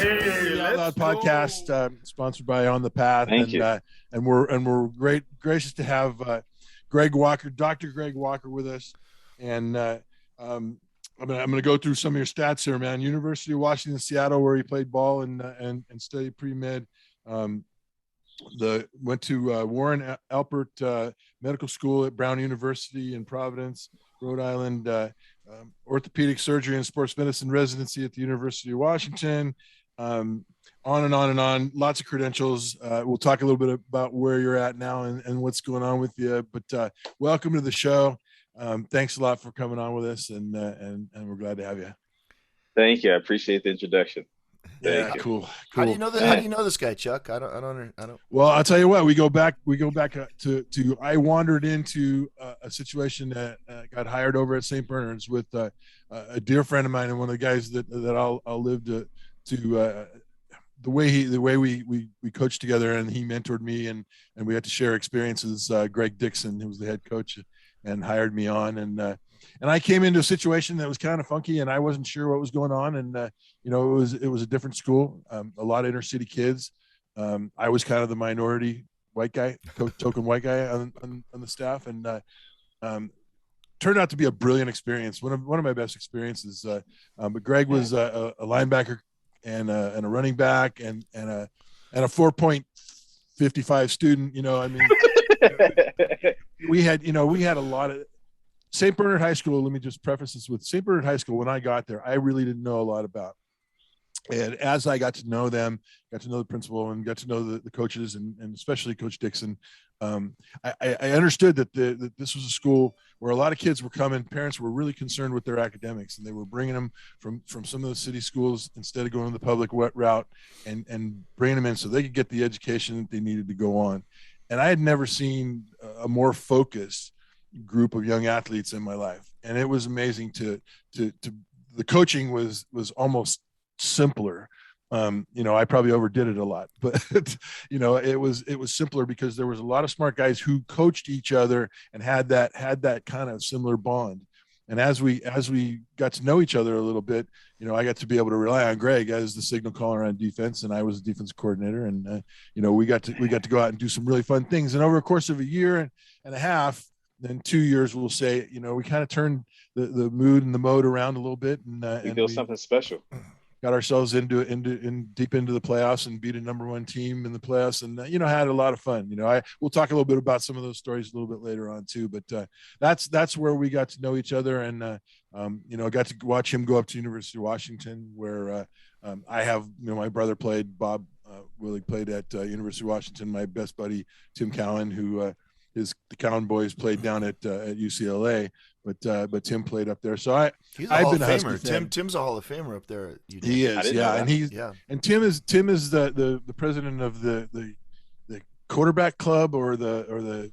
Hey, Out Loud let's go. podcast, sponsored by On the Path, Thank you. And we're gracious to have Greg Walker, Dr. Greg Walker, with us, and I'm gonna go through some of your stats here, man. University of Washington, Seattle, where he played ball and studied pre-med. Went to Warren Alpert Medical School at Brown University in Providence, Rhode Island. Orthopedic surgery and sports medicine residency at the University of Washington. On and on and on. Lots of credentials. We'll talk a little bit about where you're at now and what's going on with you. But welcome to the show. Thanks a lot for coming on with us, and we're glad to have you. Thank you. I appreciate the introduction. Yeah, cool. How do you know that? How do you know this guy, Chuck? I don't. Well, I'll tell you what. We go back to I wandered into a situation that got hired over at St. Bernard's with a dear friend of mine, and one of the guys that I'll live to the way we coached together, and he mentored me, and we had to share experiences. Greg Dixon, who was the head coach, and hired me on, and I came into a situation that was kind of funky, and I wasn't sure what was going on, and it was a different school, a lot of inner city kids. I was kind of the minority white guy, token white guy on the staff, and turned out to be a brilliant experience. One of my best experiences. But Greg was a linebacker and a running back and a 4.55 student. I mean, we had a lot of St. Bernard High School. Let me just preface this with St. Bernard High School. When I got there, I really didn't know a lot about. And as I got to know them, got to know the principal, and got to know the coaches, and especially Coach Dixon, I understood that this was a school where a lot of kids were coming. Parents were really concerned with their academics, and they were bringing them from some of the city schools instead of going the public route, and bringing them in so they could get the education that they needed to go on. And I had never seen a more focused group of young athletes in my life, and it was amazing to the coaching was almost simpler. I probably overdid it a lot, but it was simpler because there was a lot of smart guys who coached each other and had that kind of similar bond. And as we got to know each other a little bit, I got to be able to rely on Greg as the signal caller on defense, and I was the defense coordinator, and we got to go out and do some really fun things. And over the course of a year and a half, then 2 years, we'll say, we kind of turned the mood and the mode around a little bit, and we built something special. Got ourselves deep into the playoffs and beat a number one team in the playoffs, and had a lot of fun. We'll talk a little bit about some of those stories a little bit later on too. But that's where we got to know each other, and I got to watch him go up to University of Washington, where I have my brother played. Bob Willie played at University of Washington. My best buddy Tim Cowan, who the Cowan boys played down at UCLA, but Tim played up there. So I've been a Husky fan. Tim's a Hall of Famer up there. He is, yeah, and Tim is the president of the quarterback club or the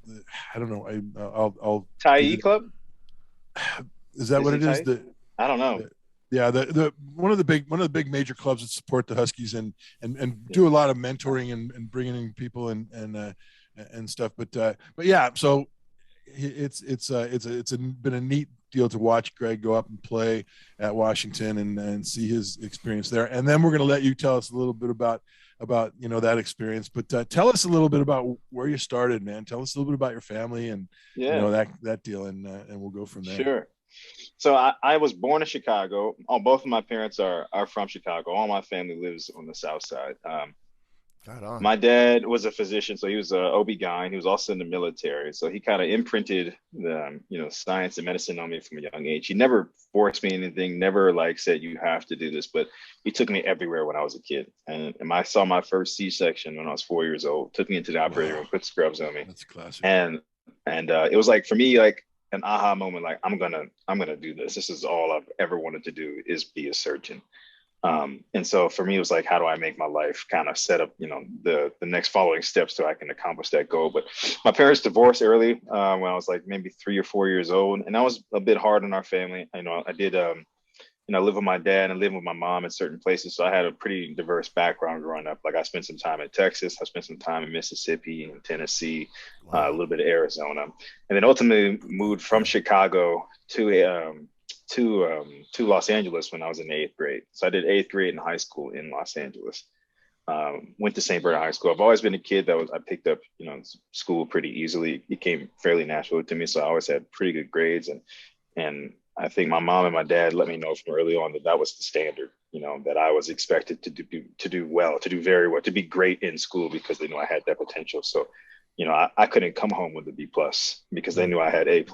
I don't know. I'll Tie Club. Is that what it is? I don't know. The one of the big major clubs that support the Huskies and do a lot of mentoring and bringing in people and stuff, but yeah, so it's been a neat deal to watch Greg go up and play at Washington and see his experience there. And then we're going to let you tell us a little bit about that experience, but tell us a little bit about where you started, man. Tell us a little bit about your family and that deal, and we'll go from there. Sure. So I was born in Chicago. Both of my parents are from Chicago. All my family lives on the South Side. My dad was a physician, so he was an OB-GYN. He was also in the military, so he kind of imprinted the science and medicine on me from a young age. He never forced me anything, never said you have to do this, but he took me everywhere when I was a kid. And I saw my first C-section when I was 4 years old. Took me into the operating room, put scrubs on me. That's classic. And it was for me an aha moment. I'm gonna do this. This is all I've ever wanted to do, is be a surgeon. And so for me, it was how do I make my life kind of set up, the next following steps so I can accomplish that goal. But my parents divorced early when I was maybe 3 or 4 years old. And that was a bit hard on our family. I did, live with my dad and live with my mom in certain places. So I had a pretty diverse background growing up. I spent some time in Texas. I spent some time in Mississippi and Tennessee, a little bit of Arizona. And then ultimately moved from Chicago to to Los Angeles when I was in 8th grade. So I did 8th grade in high school in Los Angeles. Went to St. Bernard High School. I've always been a kid that I picked up, school pretty easily. It became fairly natural to me. So I always had pretty good grades. And I think my mom and my dad let me know from early on that was the standard, that I was expected to do well, to do very well, to be great in school because they knew I had that potential. So, I couldn't come home with a B+ because they knew I had A+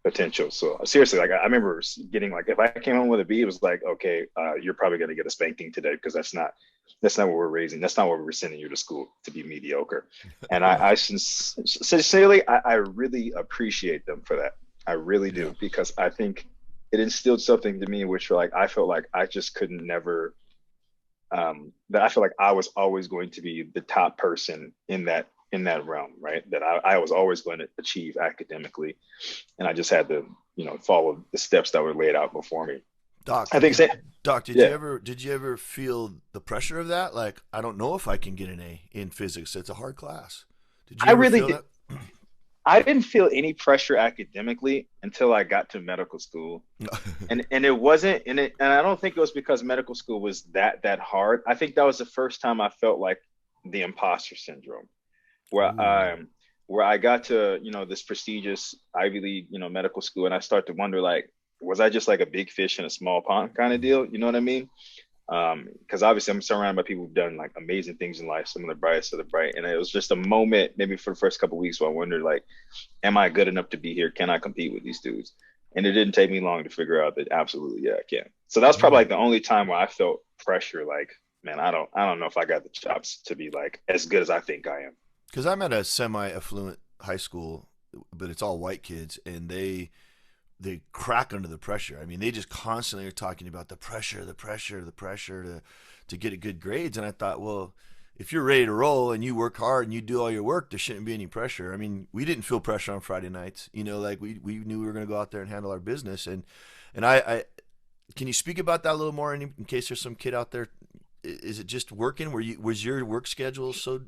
potential. So seriously, like I remember getting like, if I came home with a B, it was like, okay, you're probably going to get a spanking today because that's not what we're raising. That's not what we're sending you to school, to be mediocre. And I sincerely, I really appreciate them for that. I really do, because I think it instilled something to me, which like, I felt like I just couldn't never, that I feel like I was always going to be the top person in that realm, right? That I was always going to achieve academically. And I just had to, follow the steps that were laid out before me. Doc, I think Doc, did you ever feel the pressure of that? Like, I don't know if I can get an A in physics. It's a hard class. Did you ever feel that? I didn't feel any pressure academically until I got to medical school. and it wasn't and I don't think it was because medical school was that hard. I think that was the first time I felt like the imposter syndrome, where I got to, this prestigious Ivy League, medical school, and I start to wonder, like, was I just like a big fish in a small pond kind of deal? You know what I mean? Because obviously I'm surrounded by people who've done like amazing things in life, some of the brightest of the bright. And it was just a moment, maybe for the first couple of weeks, where I wondered, like, am I good enough to be here? Can I compete with these dudes? And it didn't take me long to figure out that absolutely, yeah, I can. So that was probably like the only time where I felt pressure, like, man, I don't know if I got the chops to be like as good as I think I am. Because I'm at a semi-affluent high school, but it's all white kids, and they crack under the pressure. I mean, they just constantly are talking about the pressure to get a good grades. And I thought, well, if you're ready to roll and you work hard and you do all your work, there shouldn't be any pressure. I mean, we didn't feel pressure on Friday nights. Like we knew we were going to go out there and handle our business. And I can you speak about that a little more in case there's some kid out there? Is it just working? Was your work schedule so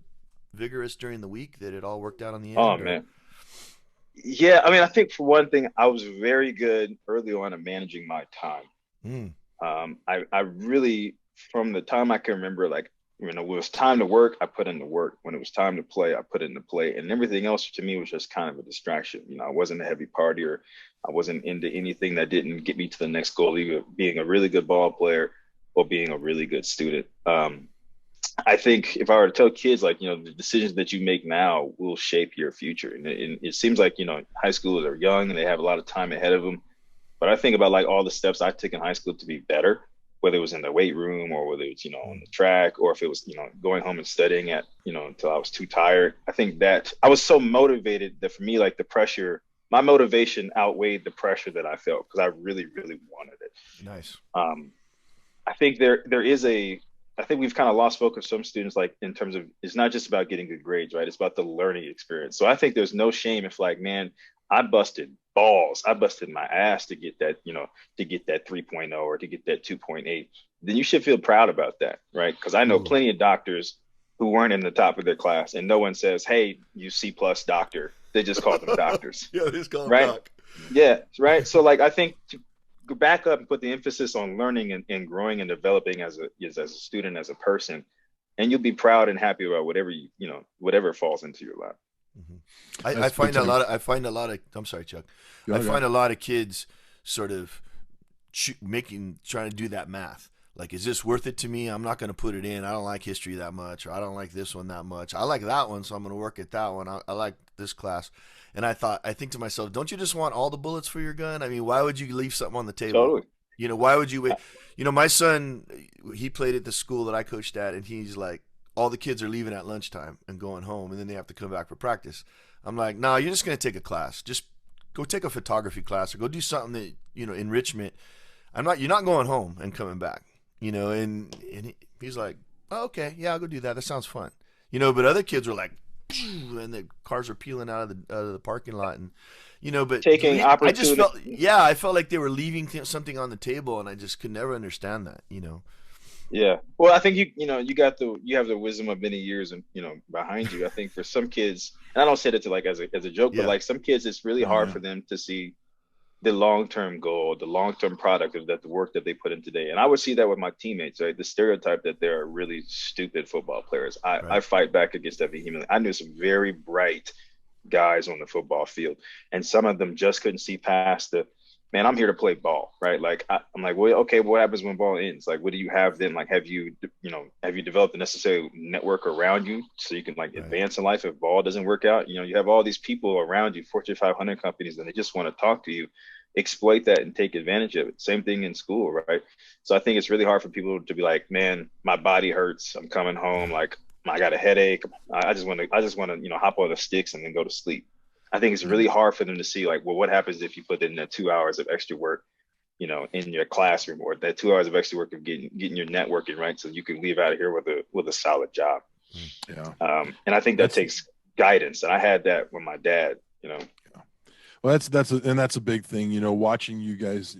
vigorous during the week that it all worked out on the end? Oh, man. Yeah, I mean, I think for one thing, I was very good early on at managing my time. I really, from the time I can remember, like, when it was time to work, I put in the work. When it was time to play, I put in the play. And everything else to me was just kind of a distraction. I wasn't a heavy partier. I wasn't into anything that didn't get me to the next goal, either being a really good ball player or being a really good student. I think if I were to tell kids, like, the decisions that you make now will shape your future. And it seems like, high schoolers are young and they have a lot of time ahead of them. But I think about like all the steps I took in high school to be better, whether it was in the weight room or whether it's, on the track, or if it was, going home and studying until I was too tired. I think that I was so motivated that for me, like, the pressure, my motivation outweighed the pressure that I felt because I really, really wanted it. Nice. I think I think we've kind of lost focus, some students, like, in terms of, it's not just about getting good grades, right? It's about the learning experience. So I think there's no shame if, like, man, I busted balls. I busted my ass to get that, to get that 3.0 or to get that 2.8. Then you should feel proud about that, right? Because I know plenty of doctors who weren't in the top of their class, and no one says, hey, you C+ doctor. They just call them doctors. Yeah, they just call them right? doc. Yeah, right. So, like, I think to go back up and put the emphasis on learning and growing and developing as a student, as a person, and you'll be proud and happy about whatever falls into your lap. Mm-hmm. I find a lot of I'm sorry, Chuck. I find a lot of kids sort of trying to do that math. Like, is this worth it to me? I'm not going to put it in. I don't like history that much, or I don't like this one that much. I like that one, so I'm going to work at that one. I like this class. And I think to myself, don't you just want all the bullets for your gun? I mean, why would you leave something on the table? Totally. Why would you wait? My son, he played at the school that I coached at, and he's like, all the kids are leaving at lunchtime and going home, and then they have to come back for practice. I'm like, no, you're just going to take a class. Just go take a photography class or go do something that, enrichment. You're not going home and coming back, and he's like, oh, okay, yeah, I'll go do that. That sounds fun. But other kids were like, and the cars are peeling out of the parking lot, and but taking opportunity. I felt like they were leaving something on the table, and I just could never understand that. Yeah. Well, I think you have the wisdom of many years and behind you. I think for some kids, and I don't say that to like as a joke, but like some kids, it's really hard for them to see the long-term goal, the long-term product of that, the work that they put in today. And I would see that with my teammates, right? The stereotype that they're really stupid football players. I Right. fight back against that vehemently. I knew some very bright guys on the football field, and some of them just couldn't see past the, man, I'm here to play ball, right? Like I'm like, well, okay, what happens when ball ends? Like, what do you have then? Like, have you developed the necessary network around you so you can like Right. advance in life if ball doesn't work out? You have all these people around you, Fortune 500 companies, and they just want to talk to you. Exploit that and take advantage of it. Same thing in school, right? So I think it's really hard for people to be like, man, my body hurts. I'm coming home. Like, I got a headache. I just want to, hop on the sticks and then go to sleep. I think it's really hard for them to see like, well, what happens if you put in that 2 hours of extra work, in your classroom, or that 2 hours of extra work of getting your networking right, so you can leave out of here with a solid job. Yeah. And I think that That's takes guidance, and I had that with my dad. Well, that's a big thing, watching you guys,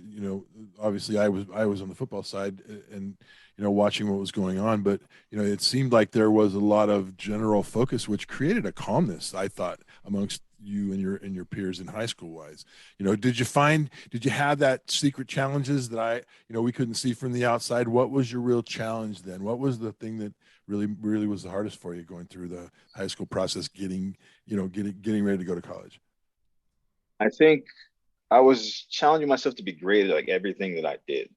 obviously I was on the football side, and, watching what was going on, but, it seemed like there was a lot of general focus, which created a calmness, I thought, amongst you and your peers in high school wise. Did you have that secret challenges that we couldn't see from the outside? What was your real challenge then? What was the thing that really was the hardest for you going through the high school process, getting ready to go to college? I think I was challenging myself to be great at like everything that I did.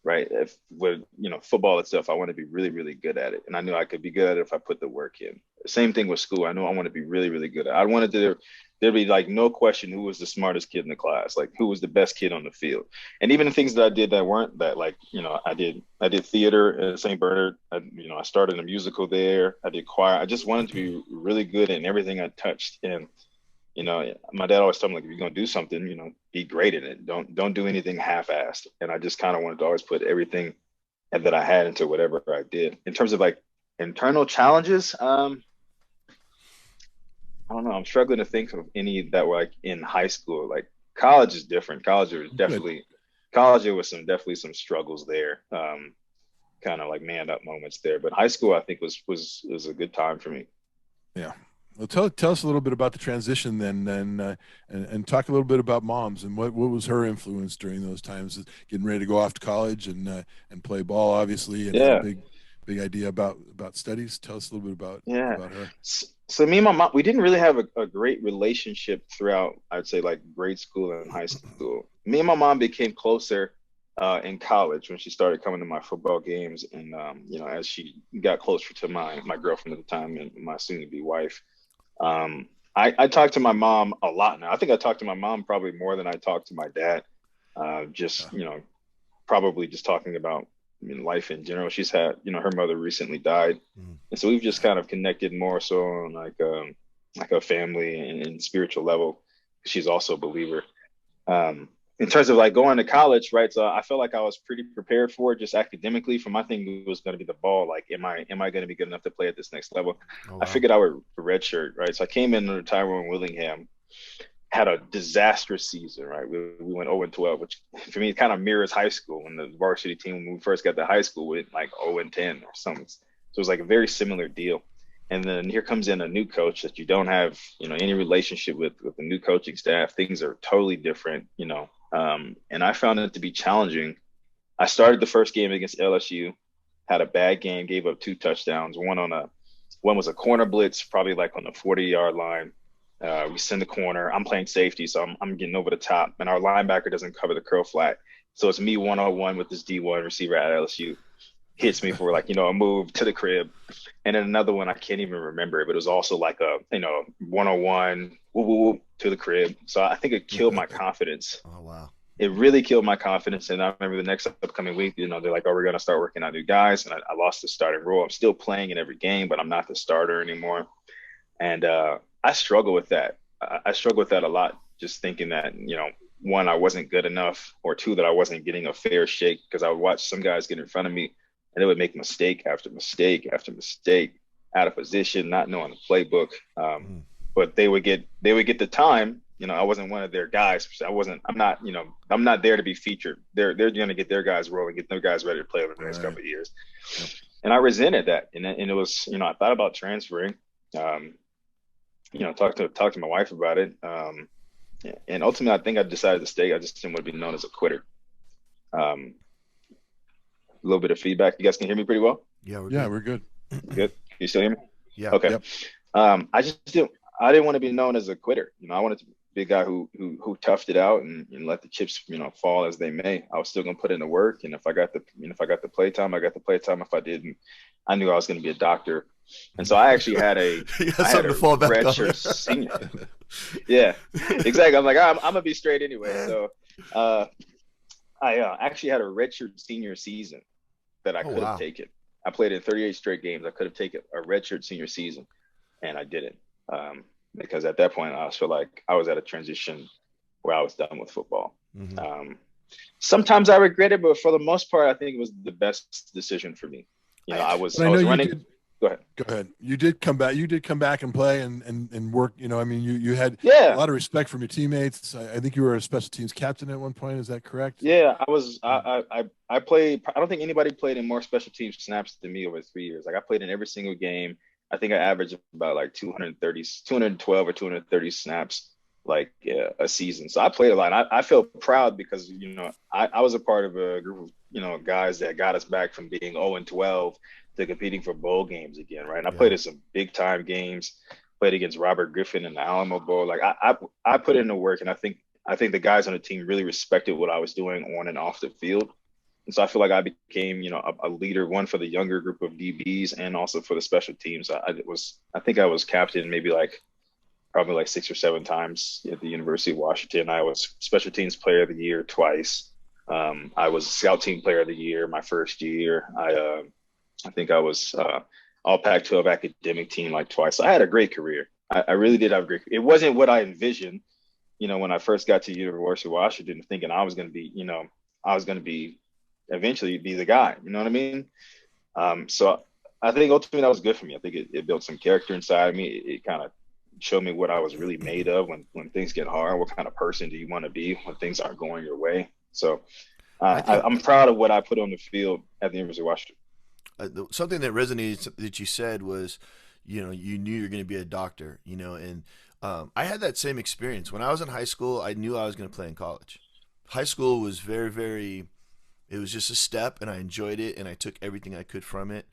Right. If with football itself, I want to be really, really good at it. And I knew I could be good at it if I put the work in. Same thing with school. I know I want to be really, really good at it. I wanted there be like no question who was the smartest kid in the class, like who was the best kid on the field. And even the things that I did that weren't that, like, I did theater at St. Bernard. I started a musical there. I did choir. I just wanted to be really good in everything I touched. And my dad always told me, like, if you're gonna do something, be great in it. Don't do anything half-assed. And I just kind of wanted to always put everything that I had into whatever I did. In terms of like internal challenges, I don't know. I'm struggling to think of any that were like in high school. Like college is different. Good. College there was definitely some struggles there. Kind of like man up moments there. But high school I think was a good time for me. Yeah. Well, tell us a little bit about the transition then, and talk a little bit about moms and what was her influence during those times, getting ready to go off to college and play ball, obviously, and had a Yeah. big idea about studies. Tell us a little bit Yeah. about her. So me and my mom, we didn't really have a great relationship throughout, I'd say, like grade school and high school. Me and my mom became closer in college when she started coming to my football games, and as she got closer to my girlfriend at the time and my soon-to-be wife. I talk to my mom a lot now. I think I talk to my mom probably more than I talk to my dad. Just probably just talking about life in general. She's had, her mother recently died, and so we've just kind of connected more so on like a family and spiritual level. She's also a believer. In terms of like going to college, right? So I felt like I was pretty prepared for it, just academically. For my thing was going to be the ball. Like, am I going to be good enough to play at this next level? Oh, I wow. figured I would redshirt, right? So I came in under Tyrone Willingham, had a disastrous season, right? We went 0-12, which for me kind of mirrors high school. When the varsity team, when we first got to high school, went like 0-10 or something. So it was like a very similar deal. And then here comes in a new coach that you don't have, any relationship with the new coaching staff. Things are totally different. And I found it to be challenging. I started the first game against LSU, had a bad game, gave up 2 touchdowns. One was a corner blitz, probably like on the 40-yard line. We send the corner. I'm playing safety, so I'm getting over the top, and our linebacker doesn't cover the curl flat. So it's me 1-on-1 with this D1 receiver at LSU. Hits me for like, a move to the crib. And then another one, I can't even remember it, but it was also like a, 1-on-1 woo, woo, woo, to the crib. So I think it killed my confidence. Oh, wow. It really killed my confidence. And I remember the next upcoming week, they're like, oh, we're going to start working on new guys. And I lost the starting role. I'm still playing in every game, but I'm not the starter anymore. And I struggle with that. I struggle with that a lot, just thinking that, one, I wasn't good enough, or two, that I wasn't getting a fair shake, because I would watch some guys get in front of me and they would make mistake after mistake after mistake, out of position, not knowing the playbook. But they would get the time. I wasn't one of their guys. I'm not there to be featured. They're going to get their guys rolling, get their guys ready to play over the next couple of years. Yep. And I resented that. And it was, I thought about transferring. Talked to my wife about it. Yeah. And ultimately, I think I decided to stay. I just didn't want to be known as a quitter. A little bit of feedback. You guys can hear me pretty well? Yeah, we're Yeah, good. we're good. Good. Can you still hear me? Yeah. Okay. Yep. I just didn't. I didn't want to be known as a quitter. I wanted to be a guy who toughed it out and let the chips, fall as they may. I was still gonna put in the work, and if I got the play time, I got the play time. If I didn't, I knew I was gonna be a doctor. And so I actually had a You got I had something a to fall back on. redshirt senior. Yeah, exactly. I'm like, I'm gonna be straight anyway. So I actually had a redshirt senior season that I Oh, could have wow. taken. I played in 38 straight games. I could have taken a redshirt senior season, and I didn't, because at that point I feel like I was at a transition where I was done with football. Mhm. Sometimes I regret it, but for the most part, I think it was the best decision for me. I was But I know you running. did. Go ahead. Go ahead. You did come back. You did come back and play and work. I mean, you had a Yeah, lot of respect from your teammates. I think you were a special teams captain at one point. Is that correct? yeah. I was. I played. I don't think anybody played in more special teams snaps than me over 3 years. Like I played in every single game. I think I averaged about like 230, 212 or 230 snaps like a season. So I played a lot. I feel proud because I was a part of a group of guys that got us back from being 0-12 to competing for bowl games again, right? And I played Yeah. in some big time games. Played against Robert Griffin in the Alamo Bowl. Like I put in the work, and I think the guys on the team really respected what I was doing on and off the field. And so I feel like I became, a leader, one for the younger group of DBs and also for the special teams. I think I was captain maybe like probably like 6 or 7 times at the University of Washington. I was special teams player of the year twice. I was scout team player of the year my first year. I think I was all Pac-12 academic team like twice. So I had a great career. I really did have a great. It wasn't what I envisioned, when I first got to University of Washington, thinking I was going to be, I was going to be eventually be the guy. You know what I mean? So I think ultimately that was good for me. I think it built some character inside of me. It kind of showed me what I was really made of when things get hard. What kind of person do you want to be when things aren't going your way? So I think I'm proud of what I put on the field at the University of Washington. Something that resonated that you said was, you knew you were going to be a doctor, and I had that same experience. When I was in high school, I knew I was going to play in college. High school was very, very, it was just a step, and I enjoyed it, and I took everything I could from it.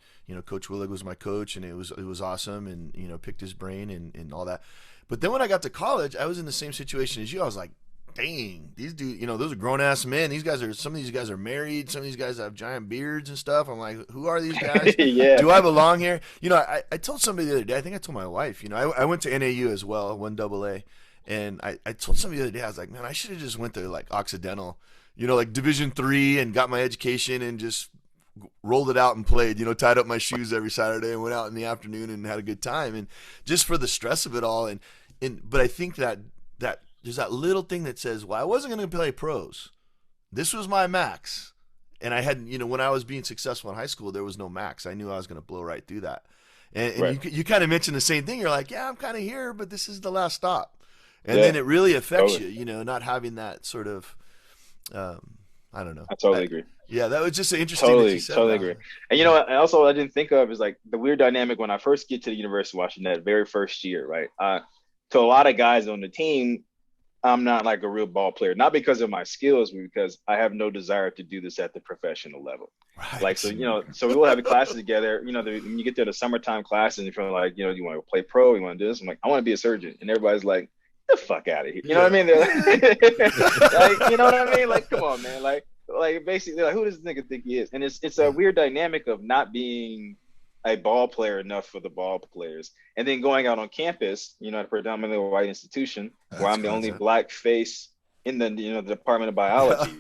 Coach Willig was my coach, and it was awesome, and picked his brain and all that. But then when I got to college, I was in the same situation as you. I was like, dang, these dudes, those are grown ass men. Some of these guys are married. Some of these guys have giant beards and stuff. I'm like, who are these guys? Yeah. Do I belong here? I told somebody the other day, I think I told my wife, I went to NAU as well, 1AA. And I told somebody the other day, I was like, man, I should have just went to like Occidental, like Division III, and got my education and just rolled it out and played, tied up my shoes every Saturday and went out in the afternoon and had a good time. And just for the stress of it all. But I think that there's that little thing that says, well, I wasn't going to play pros. This was my max. And I had, when I was being successful in high school, there was no max. I knew I was going to blow right through that. And Right. you kind of mentioned the same thing. You're like, yeah, I'm kind of here, but this is the last stop. And Yeah, then it really affects totally. you, not having that sort of, I don't know. I totally agree. Yeah, that was just interesting that you said Totally that. agree. And and also I didn't think of is like the weird dynamic when I first get to the University of Washington that very first year, right? To a lot of guys on the team, I'm not like a real ball player, not because of my skills, but because I have no desire to do this at the professional level. Right. Like, so, so we will have classes together, when you get to the summertime classes and you're like, you want to play pro, you want to do this. I'm like, I want to be a surgeon. And everybody's like, get the fuck out of here. You know what I mean? They're like, you know what I mean? Like, come on, man. Like basically, like, who does this nigga think he is? And it's a weird dynamic of not being a ball player enough for the ball players, and then going out on campus, at a predominantly white institution where I'm the only black face in the the Department of Biology,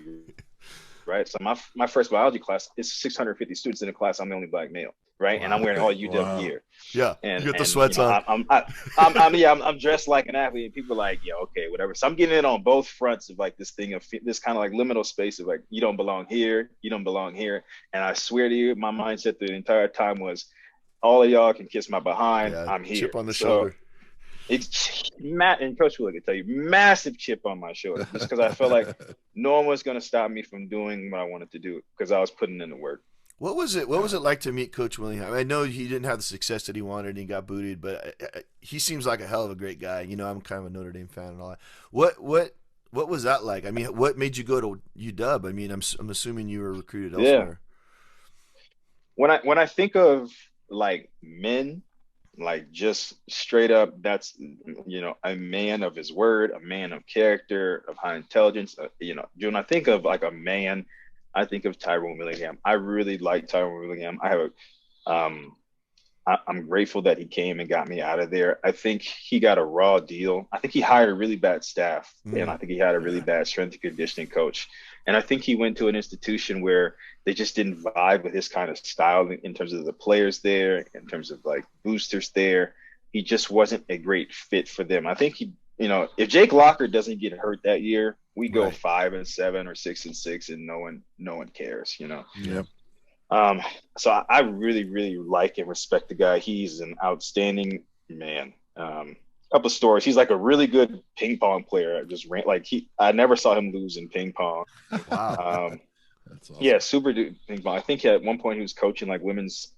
right? So my first biology class is 650 students in the class. I'm the only black male, right? Wow. And I'm wearing all UW gear. Yeah, And you got the sweats on. I'm dressed like an athlete, and people are like, yeah, okay, whatever. So I'm getting in on both fronts of like this thing of this kind of like liminal space of like, you don't belong here, you don't belong here. And I swear to you, my mindset the entire time was, all of y'all can kiss my behind. Yeah, I'm here. chip on the shoulder. It's and Coach Willig can tell you, massive chip on my shoulder, just because I felt like no one was going to stop me from doing what I wanted to do because I was putting in the work. What was it? What was it like to meet Coach Willingham? I know he didn't have the success that he wanted and he got booted, but he seems like a hell of a great guy. You know, I'm kind of a Notre Dame fan and all that. What was that like? I mean, what made you go to UW? I mean, I'm assuming you were recruited Yeah. elsewhere. When I think of like men, like just straight up, that's, you know, a man of his word, a man of character, of high intelligence. You know, when I think of like a man, I think of Tyrone Willingham. I really like Tyrone Willingham. I'm grateful that he came and got me out of there. I think he got a raw deal. I think he hired a really bad staff, and I think he had a really bad strength and conditioning coach. And I think he went to an institution where they just didn't vibe with his kind of style in terms of the players there, in terms of like boosters there. He just wasn't a great fit for them. I think he, you know, if Jake Locker doesn't get hurt that year, we go Right. 5-7 or 6-6, and no one cares, you know. Yeah. So I really, really like and respect the guy. He's an outstanding man. Couple of stories. He's like a really good ping pong player. I never saw him lose in ping pong. Wow. That's awesome. Yeah, super dude ping pong. I think at one point he was coaching like women's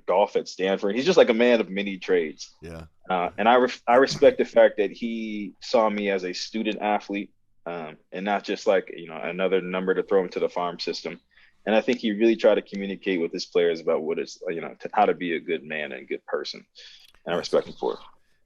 golf at Stanford. He's just like a man of many trades. Yeah. And I respect the fact that he saw me as a student athlete, and not just like, you know, another number to throw into the farm system. And I think he really tried to communicate with his players about what it's, you know, how to be a good man and a good person. And I respect him for it.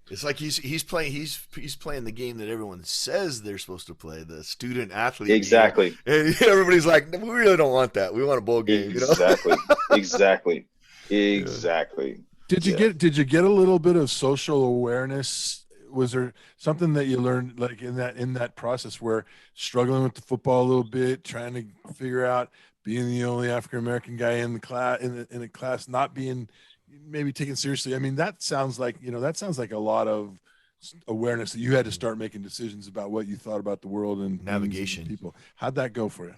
It's like he's playing the game that everyone says they're supposed to play, the student athlete. Exactly. Game. And everybody's like, we really don't want that. We want a bowl game. Exactly. You know? Exactly. Exactly. Did you get a little bit of social awareness? Was there something that you learned like in that process where struggling with the football a little bit, trying to figure out being the only African American guy in the class in a class, not being maybe taken seriously? I mean, that sounds like a lot of awareness that you had to start making decisions about what you thought about the world and navigation and people. How'd that go for you?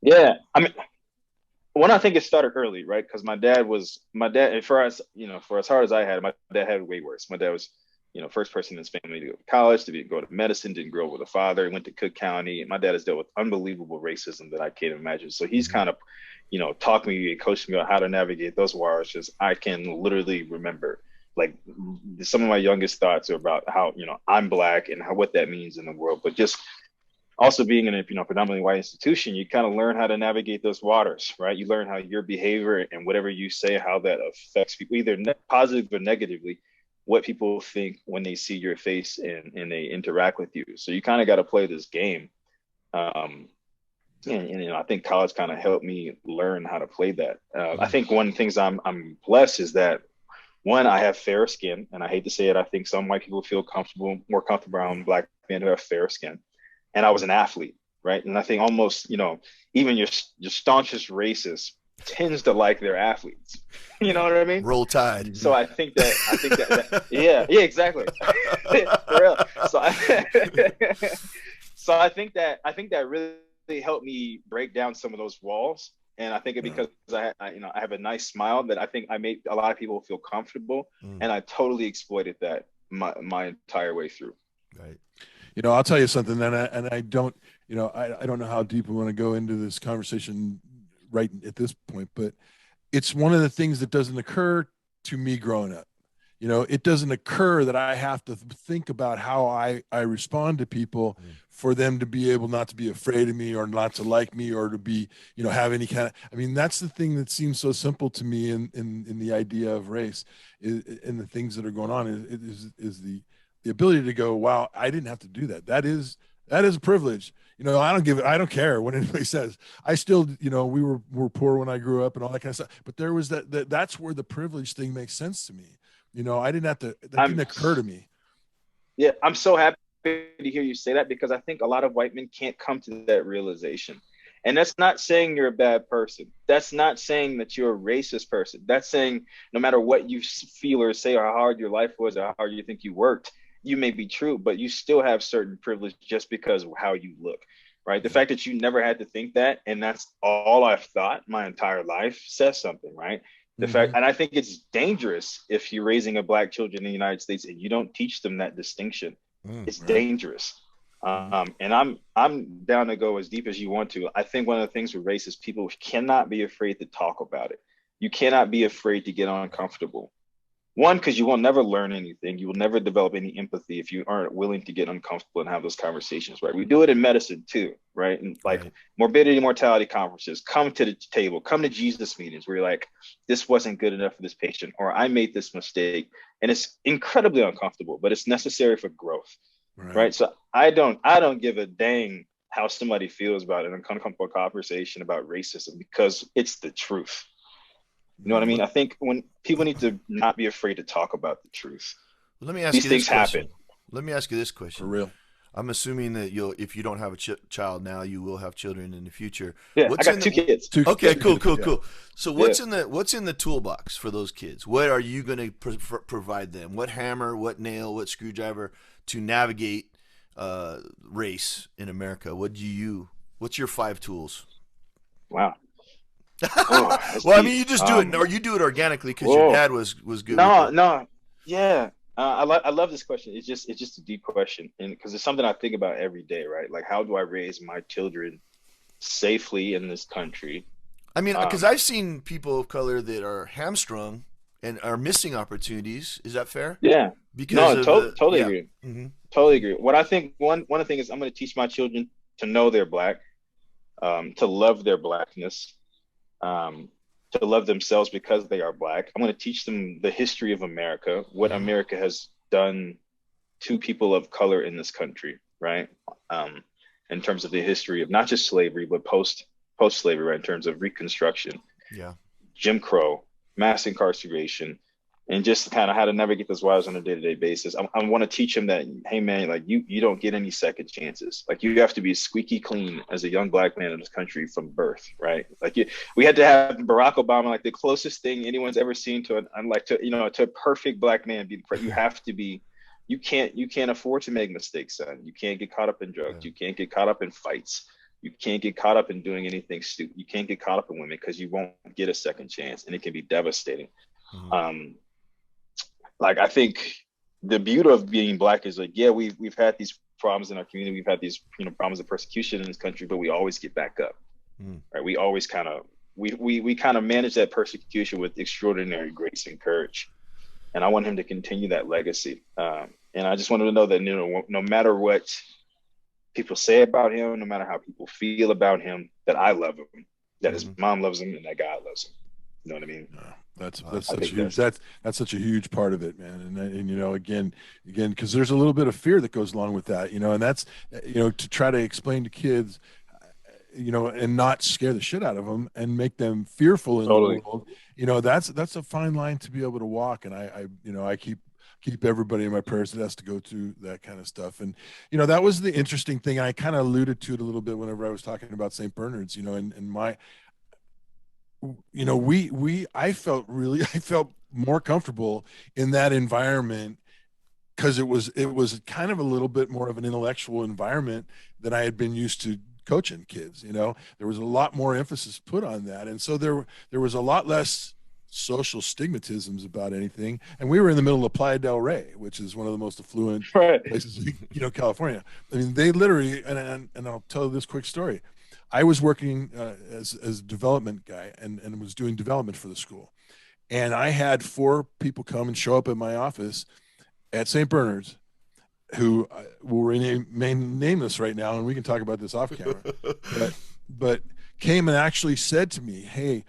Yeah, I mean, one, I think it started early, right? Because my dad, for as hard as I had, my dad had it way worse. My dad was, you know, first person in his family to go to college, to go to medicine, didn't grow up with a father. He went to Cook County. And my dad has dealt with unbelievable racism that I can't imagine. So he's kind of, you know, taught me and coached me on how to navigate those waters. Just I can literally remember, like, some of my youngest thoughts are about how, you know, I'm Black and what that means in the world. But just also being in a, you know, predominantly white institution, you kind of learn how to navigate those waters, right? You learn how your behavior and whatever you say, how that affects people, either positive or negatively, what people think when they see your face and they interact with you. So you kind of got to play this game. And you know, I think college kind of helped me learn how to play that. I think one of the things I'm blessed is that, one, I have fair skin, and I hate to say it, I think some white people feel more comfortable around Black men who have fair skin. And I was an athlete, right? And I think almost, you know, even your staunchest racist tends to like their athletes. You know what I mean? Roll Tide. So I think that yeah, exactly. For real. So I think that really helped me break down some of those walls. And I think it because I have a nice smile that I think I made a lot of people feel comfortable, and I totally exploited that my entire way through. Right. You know, I'll tell you something, and I don't, you know, I don't know how deep we want to go into this conversation right at this point, but it's one of the things that doesn't occur to me growing up. You know, it doesn't occur that I have to think about how I respond to people for them to be able not to be afraid of me or not to like me or to be, you know, have any kind of, I mean, that's the thing that seems so simple to me in the idea of race and the things that are going on is the ability to go, wow, I didn't have to do that. That is a privilege. You know, I don't care what anybody says. I still, you know, we're poor when I grew up and all that kind of stuff. But there was that's where the privilege thing makes sense to me. You know, I didn't have to, that didn't occur to me. Yeah, I'm so happy to hear you say that, because I think a lot of white men can't come to that realization. And that's not saying you're a bad person. That's not saying that you're a racist person. That's saying no matter what you feel or say or how hard your life was or how hard you think you worked, you may be true, but you still have certain privilege just because of how you look, right? The fact that you never had to think that, and that's all I've thought my entire life, says something, right? The fact, and I think it's dangerous if you're raising a Black children in the United States and you don't teach them that distinction. It's dangerous. And I'm down to go as deep as you want to. I think one of the things with race is people cannot be afraid to talk about it. You cannot be afraid to get uncomfortable. One, because you will never learn anything. You will never develop any empathy if you aren't willing to get uncomfortable and have those conversations, right? We do it in medicine too, right? And like Right. morbidity, mortality conferences, come to the table, come to Jesus meetings where you're like, this wasn't good enough for this patient, or I made this mistake. And it's incredibly uncomfortable, but it's necessary for growth, Right. right? So I don't give a dang how somebody feels about an uncomfortable conversation about racism because it's the truth. You know what I mean? Well, I think when people need to not be afraid to talk about the truth. let me ask These you this things question. happen. Let me ask you this For question. real. I'm assuming that if you don't have a child now, you will have children in the future. Yeah, I What's got in two the kids. Okay, Two cool, kids, cool, yeah. cool. So Yeah. what's in the toolbox for those kids? What are you going to provide them? What hammer, what nail, what screwdriver to navigate race in America? What's your 5 tools? Wow. Oh, that's Well, I deep. mean, you just do it, or you do it organically because your Whoa. dad was good with No, it. no. Yeah. I love this question. It's just a deep question, and because it's something I think about every day, right? Like, how do I raise my children safely in this country? I mean, because Um, I've seen people of color that are hamstrung and are missing opportunities. Is that fair? yeah. Because No, of the totally yeah. agree. Hmm. Totally agree. What I think one of the things is I'm going to teach my children to know they're black, to love their blackness, um, to love themselves because they are black. I'm going to teach them the history of America, what Hmm. America has done to people of color in this country, right? Um, in terms of the history of not just slavery, but post slavery, right? In terms of Reconstruction, Yeah. Jim Crow, mass incarceration, and just kind of how to navigate those waters on a day-to-day basis. I want to teach him that, hey man, like you don't get any second chances. Like you have to be squeaky clean as a young black man in this country from birth, right? Like we had to have Barack Obama, like the closest thing anyone's ever seen to to a perfect black man. You have to be. You can't afford to make mistakes, son. You can't get caught up in Yeah. drugs. You can't get caught up in fights. You can't get caught up in doing anything stupid. You can't get caught up in women because you won't get a second chance, and it can be devastating. Hmm. Um, like I think the beauty of being black is like, yeah, we've had these problems in our community, we've had these problems of persecution in this country, but we always get back up, Hmm. right? We always kind of we kind of manage that persecution with extraordinary grace and courage, and I want him to continue that legacy. And I just want him to know that no matter what people say about him, no matter how people feel about him, that I love him, that his Hmm. mom loves him, and that God loves him. You know what I mean? Yeah, that's Wow, that's that's I such think good. huge. that's That's such a huge part of it, man. And again, because there's a little bit of fear that goes along with that, and that's to try to explain to kids, and not scare the shit out of them and make them fearful in the totally. world. That's a fine line to be able to walk. And I keep everybody in my prayers that has to go through that kind of stuff. And that was the interesting thing. I kind of alluded to it a little bit whenever I was talking about St. Bernard's. And my we I felt more comfortable in that environment because it was kind of a little bit more of an intellectual environment than I had been used to coaching kids. There was a lot more emphasis put on that, and so there was a lot less social stigmatisms about anything. And we were in the middle of Playa del Rey, which is one of the most affluent Right. places, California. I mean, they literally, and I'll tell this quick story. I was working as a development guy and was doing development for the school. And I had 4 people come and show up at my office at St. Bernard's who will remain nameless right now, and we can talk about this off camera, but came and actually said to me, "Hey,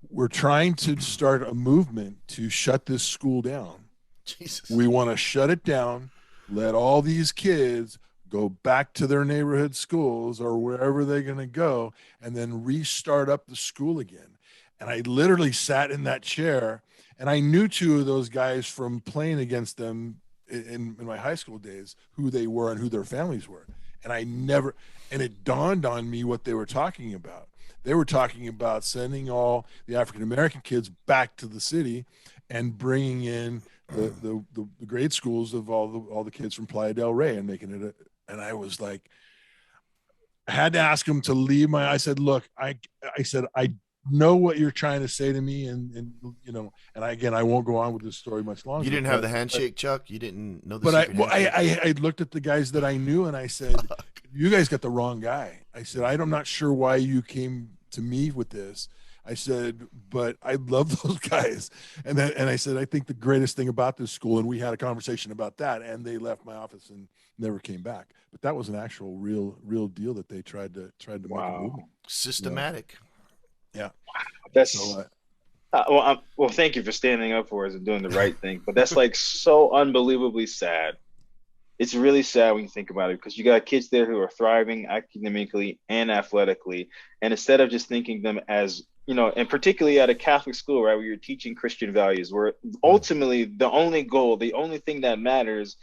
we're trying to start a movement to shut this school down. Jesus. We want to shut it down, let all these kids go back to their neighborhood schools or wherever they're going to go, and then restart up the school again." And I literally sat in that chair, and I knew 2 of those guys from playing against them in my high school days, who they were and who their families were. And it dawned on me what they were talking about. They were talking about sending all the African American kids back to the city and bringing in the grade schools of all the kids from Playa del Rey and making it and I was like, I had to ask him to leave I said, look, I said, know what you're trying to say to me, and you know, and again, I won't go on with this story much longer. You didn't have the handshake, Chuck. You didn't know the But secret handshake. I looked at the guys that I knew, and I said, "You guys got the wrong guy." I said, "I'm not sure why you came to me with this." I said, "But I love those guys." And I said, "I think the greatest thing about this school," and we had a conversation about that, and they left my office and never came back. But that was an actual real deal that they tried to make a movie. Systematic. Yeah. That's So, well, thank you for standing up for us and doing the right thing. But that's like so unbelievably sad. It's really sad when you think about it, because you got kids there who are thriving academically and athletically. And instead of just thinking them as, you know, and particularly at a Catholic school, right, where you're teaching Christian values, where ultimately the only goal, the only thing that matters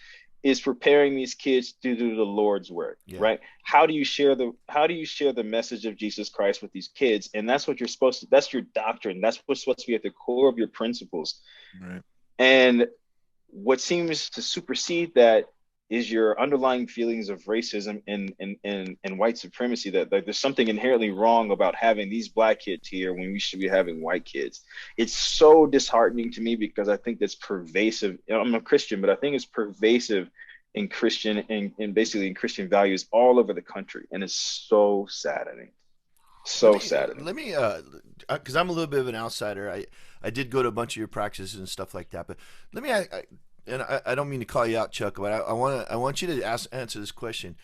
is preparing these kids to do the Lord's work, right? How do you share the message of Jesus Christ with these kids? And that's what you're supposed to, that's your doctrine. That's what's supposed to be at the core of your principles. right. And what seems to supersede that is your underlying feelings of racism and white supremacy, that like, there's something inherently wrong about having these black kids here when we should be having white kids. It's so disheartening to me, because I think that's pervasive. You know, I'm a Christian, but I think it's pervasive in Christian and basically in Christian values all over the country. And it's so saddening. So saddening. Let me, because I'm a little bit of an outsider. I did go to a bunch of your practices and stuff like that, but let me, and I don't mean to call you out, Chuck, but I want you to answer this question.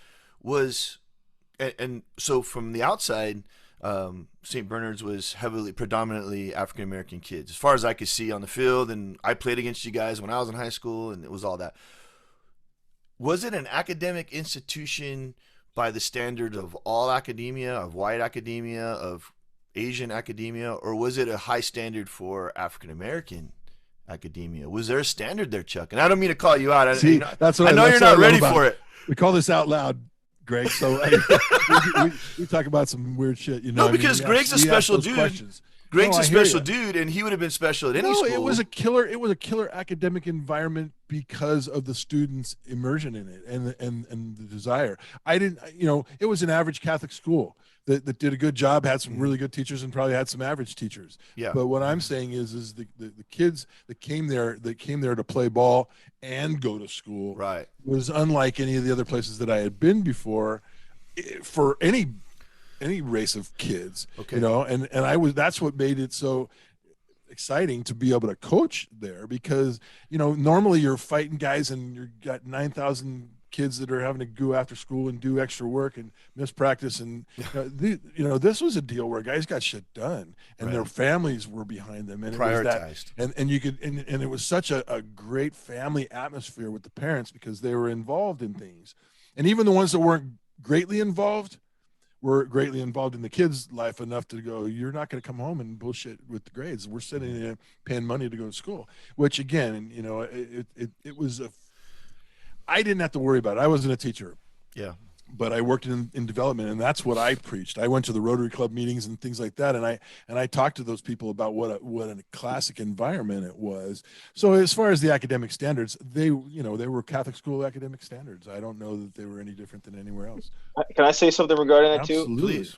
And so from the outside, St. Bernard's was predominantly African American kids, as far as I could see on the field. And I played against you guys when I was in high school, and it was all that. Was it an academic institution by the standard of all academia, of white academia, of Asian academia, or was it a high standard for African American academia? Was there a standard there, Chuck? And I don't mean to call you out. See, that's what I know you're not ready for it. We call this out loud, Greg. So we talk about some weird shit, you know. No, because Greg's a special dude. Questions. Greg's a special dude, and he would have been special at any school. It was a killer academic environment because of the students' immersion in it and the desire. I didn't, you know, it was an average Catholic school that did a good job, had some really good teachers, and probably had some average teachers. Yeah. But what I'm saying is the kids that came there to play ball and go to school, right, was unlike any of the other places that I had been before, for any race of kids. Okay. You know, and that's what made it so exciting to be able to coach there, because, you know, normally you're fighting guys and you've got 9,000 kids that are having to go after school and do extra work and miss practice, and you know, this was a deal where guys got shit done, and their families were behind them, and prioritized. It was that, and you could, and it was such a great family atmosphere with the parents, because they were involved in things, and even the ones that weren't greatly involved were greatly involved in the kids' life enough to go, you're not going to come home and bullshit with the grades. We're sitting there paying money to go to school, which again, you know, it was I didn't have to worry about it. I wasn't a teacher. Yeah. But I worked in development, and that's what I preached. I went to the Rotary Club meetings and things like that, and I talked to those people about what a classic environment it was. So as far as the academic standards, they were Catholic school academic standards. I don't know that they were any different than anywhere else. Can I say something regarding that too? Absolutely. Please.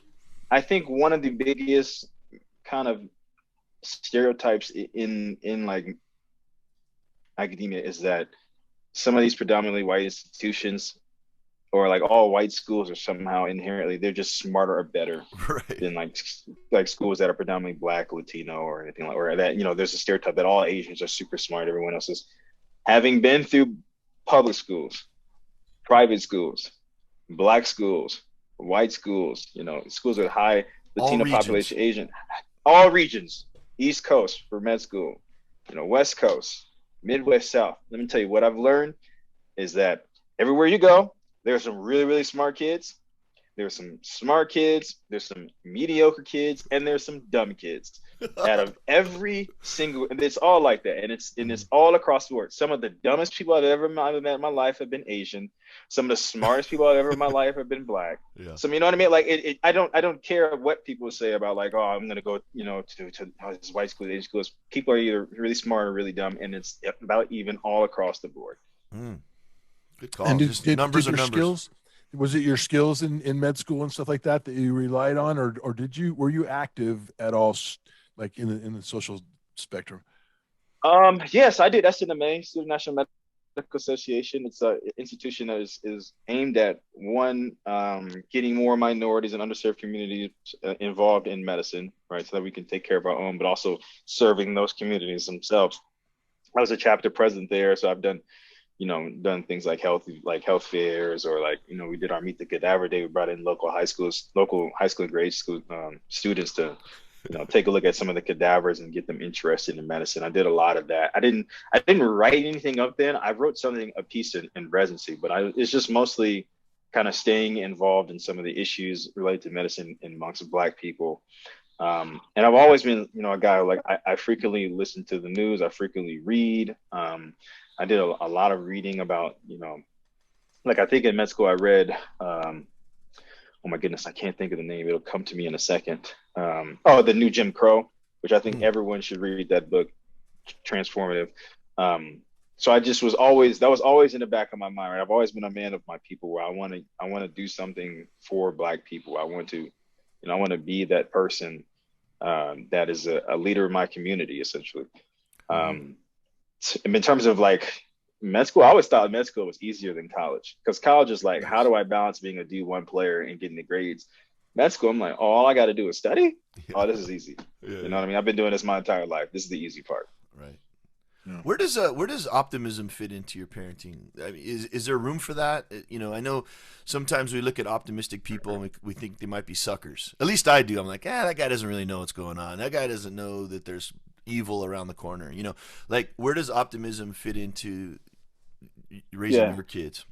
I think one of the biggest kind of stereotypes in like academia is that some of these predominantly white institutions, or like all white schools, are somehow inherently, they're just smarter or better than like schools that are predominantly Black, Latino, or anything like, or that, you know, there's a stereotype that all Asians are super smart, everyone else is. Having been through public schools, private schools, Black schools, white schools, you know, schools with high Latino population, Asian, all regions, East Coast for med school, you know, West Coast, Midwest, South. Let me tell you, what I've learned is that everywhere you go, there's some really, really smart kids. There's some smart kids. There's some mediocre kids, and there's some dumb kids. Out of every single, and it's all like that, and it's all across the board. Some of the dumbest people I've ever met in my life have been Asian. Some of the smartest people I've ever met in my life have been Black. Yeah. So you know what I mean? Like I don't care what people say about like, oh, I'm gonna go, you know, to this white school, Asian schools. People are either really smart or really dumb, and it's about even all across the board. Good call. And Just numbers did are your numbers. skills, was it your skills in med school and stuff like that you relied on, or were you active at all, like in the social spectrum? Yes, I did SNMA, Student National Medical Association. It's an institution that is aimed at one, getting more minorities and underserved communities involved in medicine, right? So that we can take care of our own, but also serving those communities themselves. I was a chapter president there, so I've done, done things like health fairs, or like, we did our Meet the Cadaver Day. We brought in local high school grade school students to, take a look at some of the cadavers and get them interested in medicine. I did a lot of that. I didn't write anything up then. I wrote a piece in residency, but it's just mostly kind of staying involved in some of the issues related to medicine amongst Black people. And I've always been, a guy like I frequently listen to the news. I frequently read. I did a lot of reading about, like I think in med school I read, oh my goodness, I can't think of the name. It'll come to me in a second. The New Jim Crow, which I think everyone should read that book. Transformative. So that was always in the back of my mind. Right? I've always been a man of my people, where I want to do something for Black people. I want to be that person that is a leader in my community, essentially. In terms of like med school, I always thought med school was easier than college, because college is like, how do I balance being a D1 player and getting the grades? Med school, I'm like, oh, all I got to do is study. Yeah. Oh, this is easy. Yeah, you know what I mean? I've been doing this my entire life. This is the easy part. Right. Yeah. Where does optimism fit into your parenting? I mean, is there room for that? I know sometimes we look at optimistic people and we think they might be suckers. At least I do. I'm like, that guy doesn't really know what's going on. That guy doesn't know that there's evil around the corner. Like, where does optimism fit into raising your kids?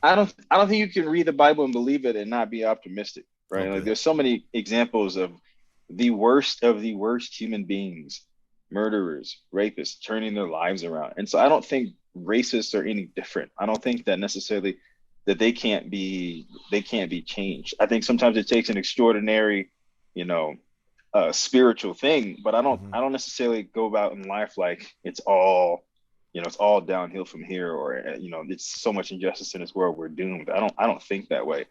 I don't think you can read the Bible and believe it and not be optimistic, right? Okay. Like, there's so many examples of the worst human beings, murderers, rapists, turning their lives around. And so I don't think racists are any different. I don't think that necessarily that they can't be changed. I think sometimes it takes an extraordinary, spiritual thing, but I don't necessarily go about in life like it's all downhill from here, or it's so much injustice in this world, we're doomed. I don't think that way.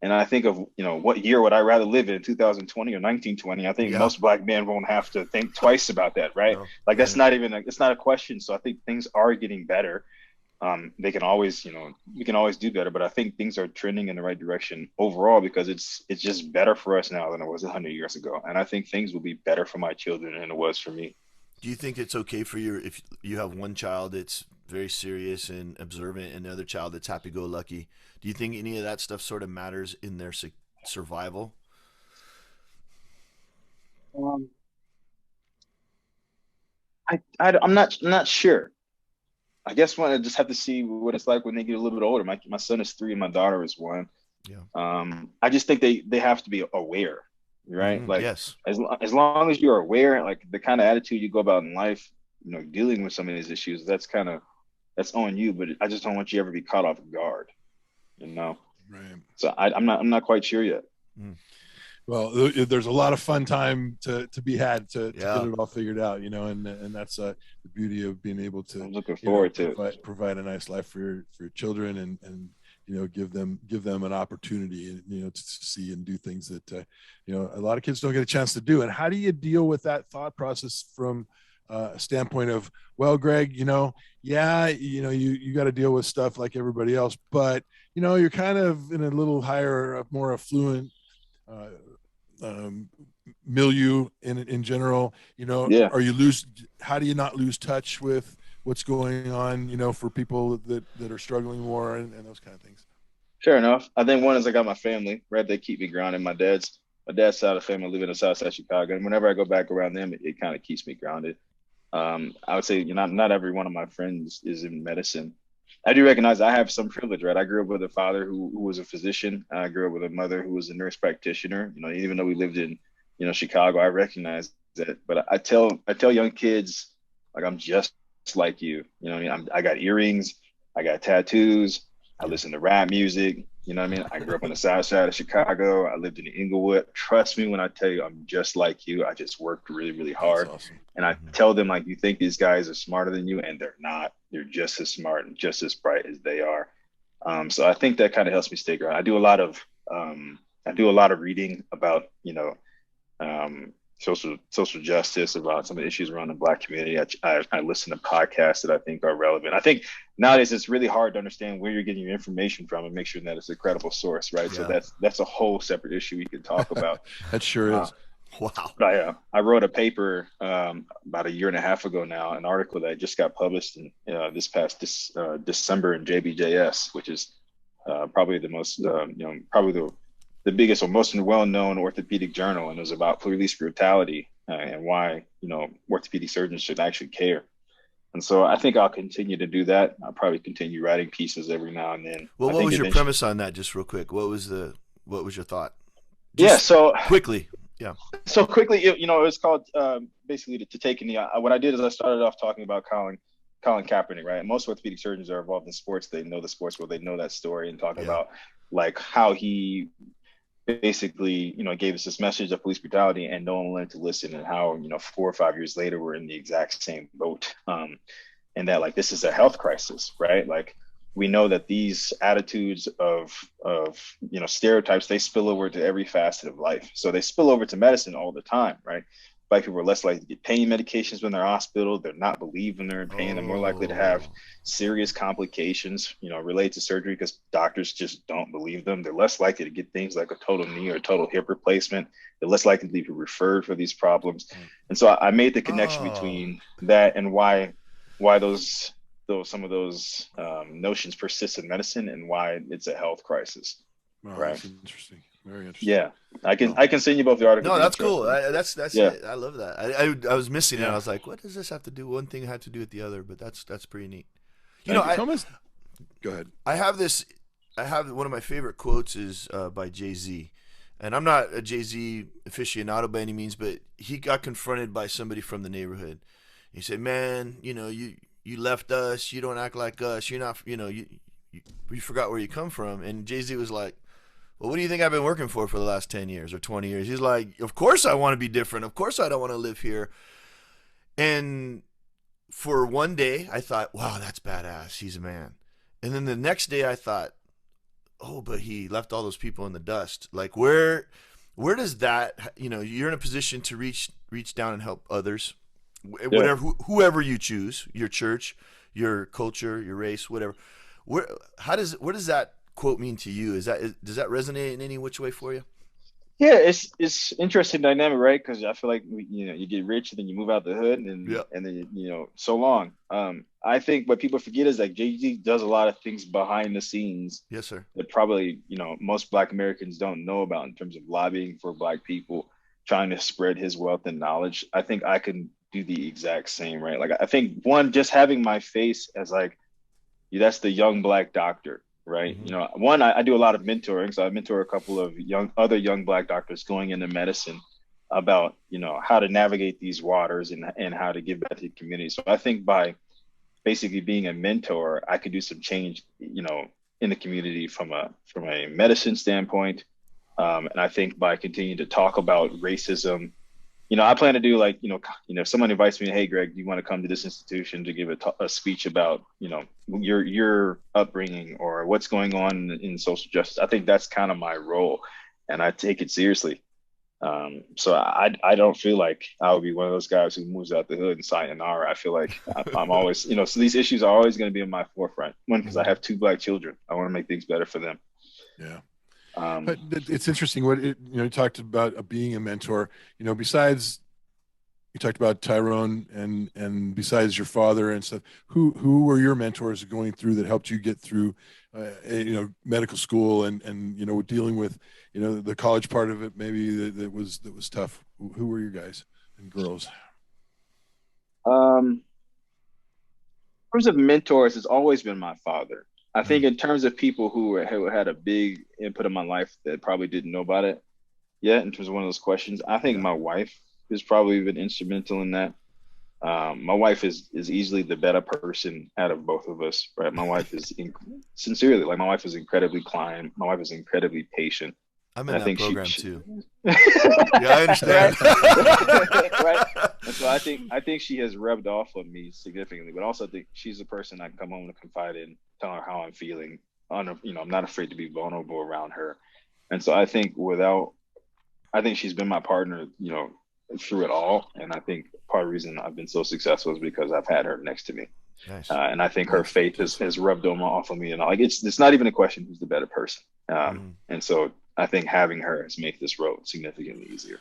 And I think of, what year would I rather live in 2020 or 1920? I think most Black men won't have to think twice about that, right? No. Like, that's not even it's not a question. So I think things are getting better. They can always, we can always do better, but I think things are trending in the right direction overall, because it's just better for us now than it was 100 years ago. And I think things will be better for my children than it was for me. Do you think it's okay for if you have one child that's very serious and observant and another child that's happy-go-lucky? Do you think any of that stuff sort of matters in their survival? I'm not sure. I guess I just have to see what it's like when they get a little bit older. My son is 3 and my daughter is 1. Yeah. I just think they have to be aware, right? Like, yes. As long as you're aware, like the kind of attitude you go about in life, dealing with some of these issues, that's on you. But I just don't want you to ever be caught off guard, Right. So I'm not quite sure yet. Well, there's a lot of fun time to be had to get it all figured out, and that's the beauty of being able to. I'm looking forward to provide a nice life for your children, and give them an opportunity, to see and do things that a lot of kids don't get a chance to do. And how do you deal with that thought process from a standpoint of, well, Greg, you got to deal with stuff like everybody else, but you're kind of in a little higher, more affluent milieu in general, how do you not lose touch with what's going on, for people that are struggling more and those kind of things? Sure enough. I think one is I got my family, right? They keep me grounded. My dad's side of the family live in the south side of Chicago. And whenever I go back around them, it kind of keeps me grounded. I would say, not every one of my friends is in medicine. I do recognize I have some privilege, right? I grew up with a father who was a physician. I grew up with a mother who was a nurse practitioner. Even though we lived in, Chicago, I recognize that. But I tell young kids, like, I'm just like you. I got earrings, I got tattoos, I listen to rap music. I grew up on the south side of Chicago. I lived in Inglewood. Trust me when I tell you, I'm just like you. I just worked really, really hard. That's awesome. And I tell them, like, you think these guys are smarter than you, and they're not. They're just as smart and just as bright as they are. So I think that kind of helps me stay grounded. I do a lot of reading about, social justice, about some of the issues around the Black community. I listen to podcasts that I think are relevant. I think nowadays it's really hard to understand where you're getting your information from and make sure that it's a credible source, right? Yeah. So that's a whole separate issue we could talk about. That sure is. Wow. But I wrote a paper about a year and a half ago now, an article that just got published in this past December in JBJS, which is probably the most, probably the biggest or most well-known orthopedic journal, and it was about police brutality and why orthopedic surgeons should actually care. And so I think I'll continue to do that. I'll probably continue writing pieces every now and then. Well, what was your premise on that, just real quick? What was your thought? So quickly. Yeah. So quickly, it was called basically to take in the. What I did is I started off talking about Colin Kaepernick, right? Most orthopedic surgeons are involved in sports. They know the sports world. They know that story, and talking about like how he basically, gave us this message of police brutality and no one wanted to listen, and how, 4 or 5 years later, we're in the exact same boat. And that like, this is a health crisis, right? Like, we know that these attitudes of stereotypes, they spill over to every facet of life. So they spill over to medicine all the time, right? Black people are less likely to get pain medications when they're hospital. They're not believed when they're in pain. They're more likely to have serious complications, related to surgery, because doctors just don't believe them. They're less likely to get things like a total knee or a total hip replacement. They're less likely to be referred for these problems. And so I made the connection between that and why some of those notions persist in medicine, and why it's a health crisis. Wow, right. That's interesting. Very interesting. Yeah, I can send you both the articles. No, that's cool. That's it. I love that. I was missing it. I was like, what does this have to do? One thing had to do with the other, but that's pretty neat. Go ahead. I have one of my favorite quotes is by Jay-Z, and I'm not a Jay-Z aficionado by any means, but he got confronted by somebody from the neighborhood. He said, "Man, you left us. You don't act like us. You're not. You forgot where you come from." And Jay-Z was like, "Well, what do you think I've been working for the last 10 years or 20 years? He's like, "Of course I want to be different. Of course I don't want to live here." And for one day, I thought, wow, that's badass. He's a man. And then the next day I thought, oh, but he left all those people in the dust. Like, where does that, you're in a position to reach down and help others, whoever you choose, your church, your culture, your race, whatever. What does that quote mean to you? Does that resonate in any which way for you? Yeah, it's interesting dynamic, right? Because I feel like you get rich and then you move out the hood, and then so long. I think what people forget is like Jay-Z does a lot of things behind the scenes. Yes, sir. That probably most Black Americans don't know about, in terms of lobbying for Black people, trying to spread his wealth and knowledge. I think I can do the exact same, right? Like, I think just having my face as like, that's the young Black doctor. Right. Mm-hmm. I do a lot of mentoring. So I mentor a couple of other young Black doctors going into medicine about, how to navigate these waters and how to give back to the community. So I think by basically being a mentor, I could do some change, in the community from a medicine standpoint. And I think by continuing to talk about racism, I plan to do like, if someone invites me, hey, Greg, do you want to come to this institution to give a speech about, your upbringing or what's going on in social justice? I think that's kind of my role, and I take it seriously. So I don't feel like I would be one of those guys who moves out the hood and sayonara. I feel like I'm always, so these issues are always going to be in my forefront. One, because I have 2 Black children. I want to make things better for them. Yeah. But it's interesting what you talked about being a mentor, besides you talked about Tyrone and besides your father and stuff, who were your mentors going through that helped you get through, medical school and dealing with, the college part of it, maybe that was tough. Who were your guys and girls? In terms of mentors, it's always been my father. I think in terms of people who had a big input in my life that probably didn't know about it yet, in terms of one of those questions, I think my wife has probably been instrumental in that. My wife is easily the better person out of both of us, right? My wife is sincerely, like, my wife is incredibly kind. My wife is incredibly patient. I'm in that program too. Yeah, I understand. Right. And so I think she has rubbed off on me significantly, but also I think she's the person I can come home and confide in, tell her how I'm feeling, I'm not afraid to be vulnerable around her. And so I think she's been my partner, through it all. And I think part of the reason I've been so successful is because I've had her next to me. Nice. And I think her faith has rubbed off on me, and like it's not even a question who's the better person. And so I think having her has made this road significantly easier.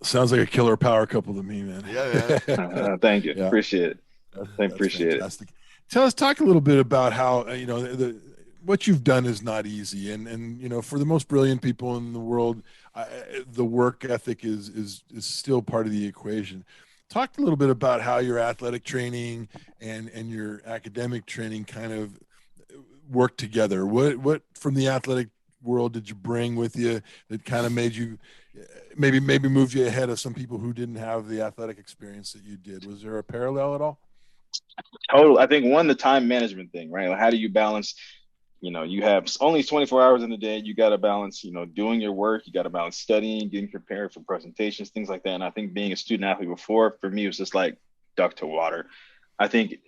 Sounds like a killer power couple to me, man. Yeah, man. Thank you. Yeah. Appreciate it. I appreciate fantastic. Talk a little bit about how what you've done is not easy, and for the most brilliant people in the world, the work ethic is still part of the equation. Talk a little bit about how your athletic training and your academic training kind of work together. What from the athletic world did you bring with you that kind of made you maybe moved you ahead of some people who didn't have the athletic experience that you did? Was there a parallel at all? Totally. I think the time management thing, right? Like, how do you balance? You have only 24 hours in the day. You got to balance, doing your work. You got to balance studying, getting prepared for presentations, things like that. And I think being a student athlete before, for me, it was just like duck to water. I think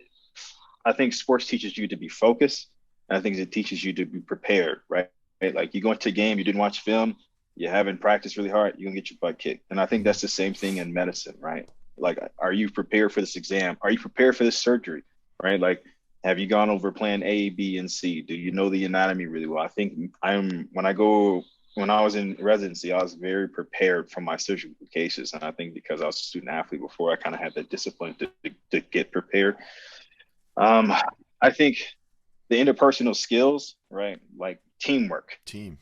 sports teaches you to be focused. And I think it teaches you to be prepared, right? Like, you go into a game, you didn't watch film, you haven't practiced really hard, you're gonna get your butt kicked. And I think that's the same thing in medicine, right? Like, are you prepared for this exam? Are you prepared for this surgery, right? Like, have you gone over plan A, B, and C? Do you know the anatomy really well? I think when I was in residency, I was very prepared for my surgical cases. And I think because I was a student athlete before, I kind of had that discipline to get prepared. I think the interpersonal skills, right? Like teamwork. Teamwork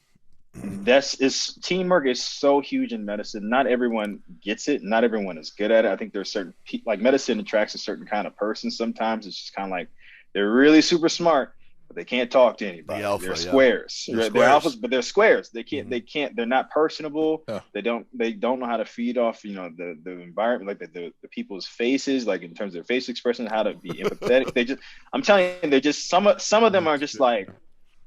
is so huge in medicine. Not everyone gets it. Not everyone is good at it. I think there's certain people, like, medicine attracts a certain kind of person. Sometimes it's just kind of like, they're really super smart, but they can't talk to anybody. They're squares. They're alphas, but they're squares. They can't, they're not personable. Yeah. They don't know how to feed off, the environment, like the people's faces, like in terms of their face expression, how to be empathetic. I'm telling you, they're just, some of them are just like,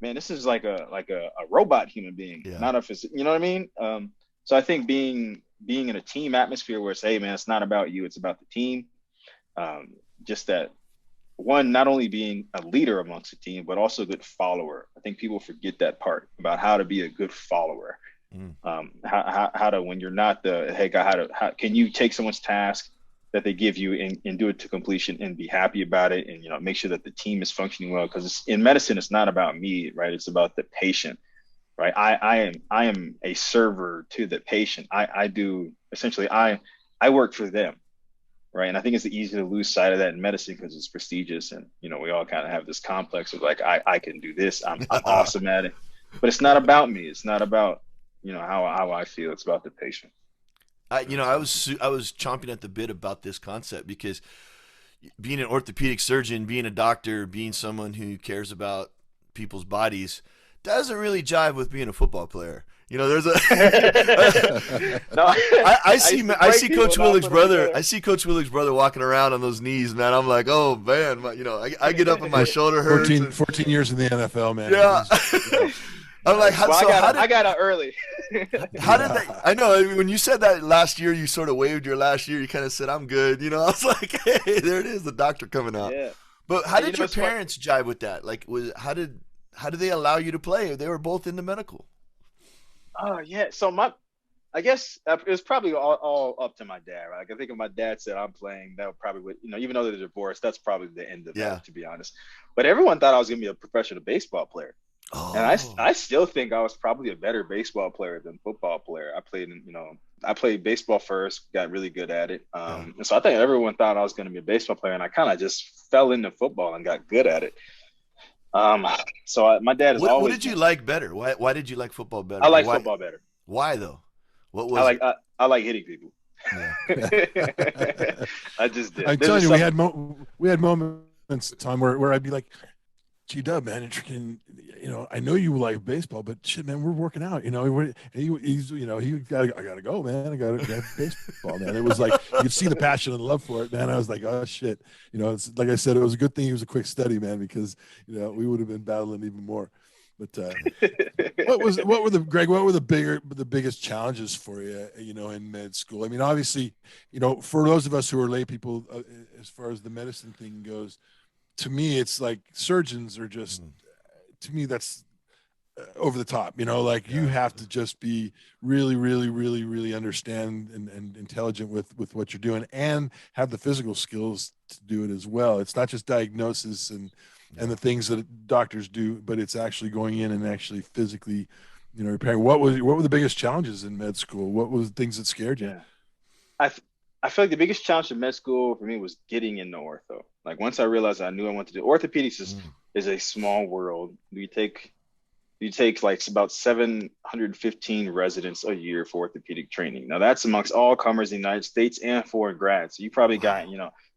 man, this is like a robot human being, not a physical, you know what I mean? So I think being in a team atmosphere where it's, hey man, it's not about you, it's about the team. Just that, one, not only being a leader amongst the team, but also a good follower. I think people forget that part about how to be a good follower. How to, when you're not the head guy, how can you take someone's task that they give you and do it to completion and be happy about it, and make sure that the team is functioning well. Because in medicine, it's not about me, right? It's about the patient, right? I am a server to the patient. I do essentially, I work for them. Right. And I think it's easy to lose sight of that in medicine because it's prestigious. And, we all kind of have this complex of like, I can do this. I'm awesome at it. But it's not about me. It's not about, how I feel. It's about the patient. I was chomping at the bit about this concept because being an orthopedic surgeon, being a doctor, being someone who cares about people's bodies doesn't really jive with being a football player. There's a no, I see Coach Willig's brother. I see Coach Willig's brother walking around on those knees, man. I'm like, oh man, I get up and my shoulder hurts. 14 years in the NFL, man. Yeah. I'm like, I got out early. How did that? I know when you said that last year, you sort of waved your last year. You kind of said, "I'm good." I was like, "Hey, there it is, the doctor coming out." Yeah. But how did your parents jive with that? Like, how did they allow you to play? They were both into medical. Oh yeah. So I guess it was probably all up to my dad, right? Like, I think if my dad said I'm playing, that probably would, even though they're divorced, that's probably the end of it, to be honest. But everyone thought I was gonna be a professional baseball player. Oh. And I still think I was probably a better baseball player than football player. I played baseball first, got really good at it. And so I think everyone thought I was going to be a baseball player, and I kind of just fell into football and got good at it. So my dad is always. What did you like better? Why did you like football better? I like football better. Why though? What was I like hitting people. Yeah. I just did. I'm telling you, we had moments, Tom, where I'd be like, G-Dub, man, I know you like baseball, but shit, man, we're working out. I gotta go, man. I gotta baseball, man. It was like you could see the passion and love for it, man. I was like, oh shit, it's like I said, it was a good thing he was a quick study, man, because we would have been battling even more. But what were the biggest challenges for you, in med school? I mean, obviously, for those of us who are lay people, as far as the medicine thing goes, to me, it's like surgeons are just, to me, that's over the top, you know, like you have to just be really, really, really, really understand and intelligent with what you're doing and have the physical skills to do it as well. It's not just diagnosis and the things that doctors do, but it's actually going in and actually physically, you know, repairing. What were the biggest challenges in med school? What was the things that scared you? Yeah. I feel like the biggest challenge in med school for me was getting into ortho. Like once I realized I knew I wanted to do orthopedics is a small world. You take like about 715 residents a year for orthopedic training. Now that's amongst all comers in the United States and foreign grads. So you probably got,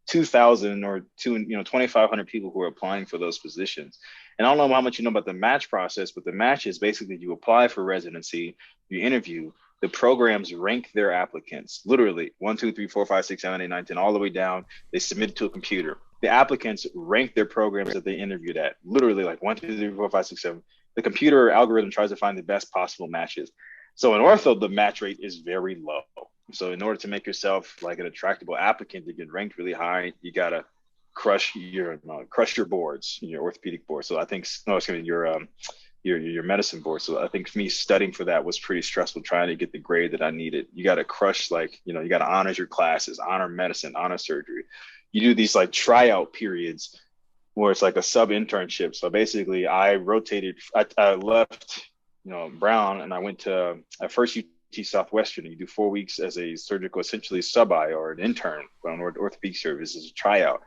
2,000 or 2,500 people who are applying for those positions. And I don't know how much you know about the match process, but the match is basically you apply for residency, you interview, the programs rank their applicants, literally 1, 2, 3, 4, 5, 6, 7, 8, 9, 10, all the way down. They submit it to a computer. The applicants rank their programs that they interviewed at, literally like 1, 2, 3, 4, 5, 6, 7. The computer algorithm tries to find the best possible matches. So in ortho, the match rate is very low. So in order to make yourself like an attractable applicant to get ranked really high, you gotta crush your boards, your orthopedic board. So I think your medicine board. So I think for me, studying for that was pretty stressful, trying to get the grade that I needed. You got to crush, you got to honor your classes, honor medicine, honor surgery. You do these like tryout periods where it's like a sub internship. So basically I rotated, I left, Brown, and I went to at first UT Southwestern. You do 4 weeks as a surgical, essentially sub-I or an intern on orthopedic service as a tryout.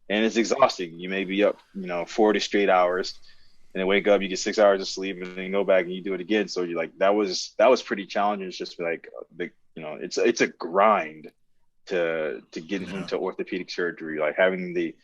And it's exhausting. You may be up, 40 straight hours, and then wake up, you get 6 hours of sleep, and then go back and you do it again. So you're like, that was pretty challenging. It's just like, it's a grind to get into orthopedic surgery, like having the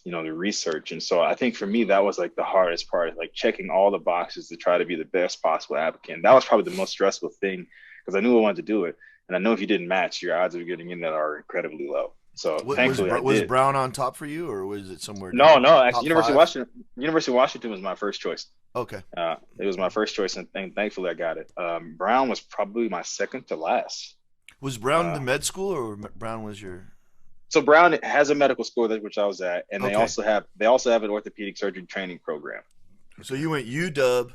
the research. And so I think for me, that was like the hardest part, like checking all the boxes to try to be the best possible applicant. That was probably the most stressful thing because I knew I wanted to do it. And I know if you didn't match, your odds of getting in that are incredibly low. So thankfully was Brown on top for you, or was it somewhere? No, actually University of Washington was my first choice. Okay. It was my first choice, and thankfully I got it. Brown was probably my second to last. Was Brown the med school, or Brown was your? So Brown has a medical school, which I was at, and they also have an orthopedic surgery training program. So you went UW,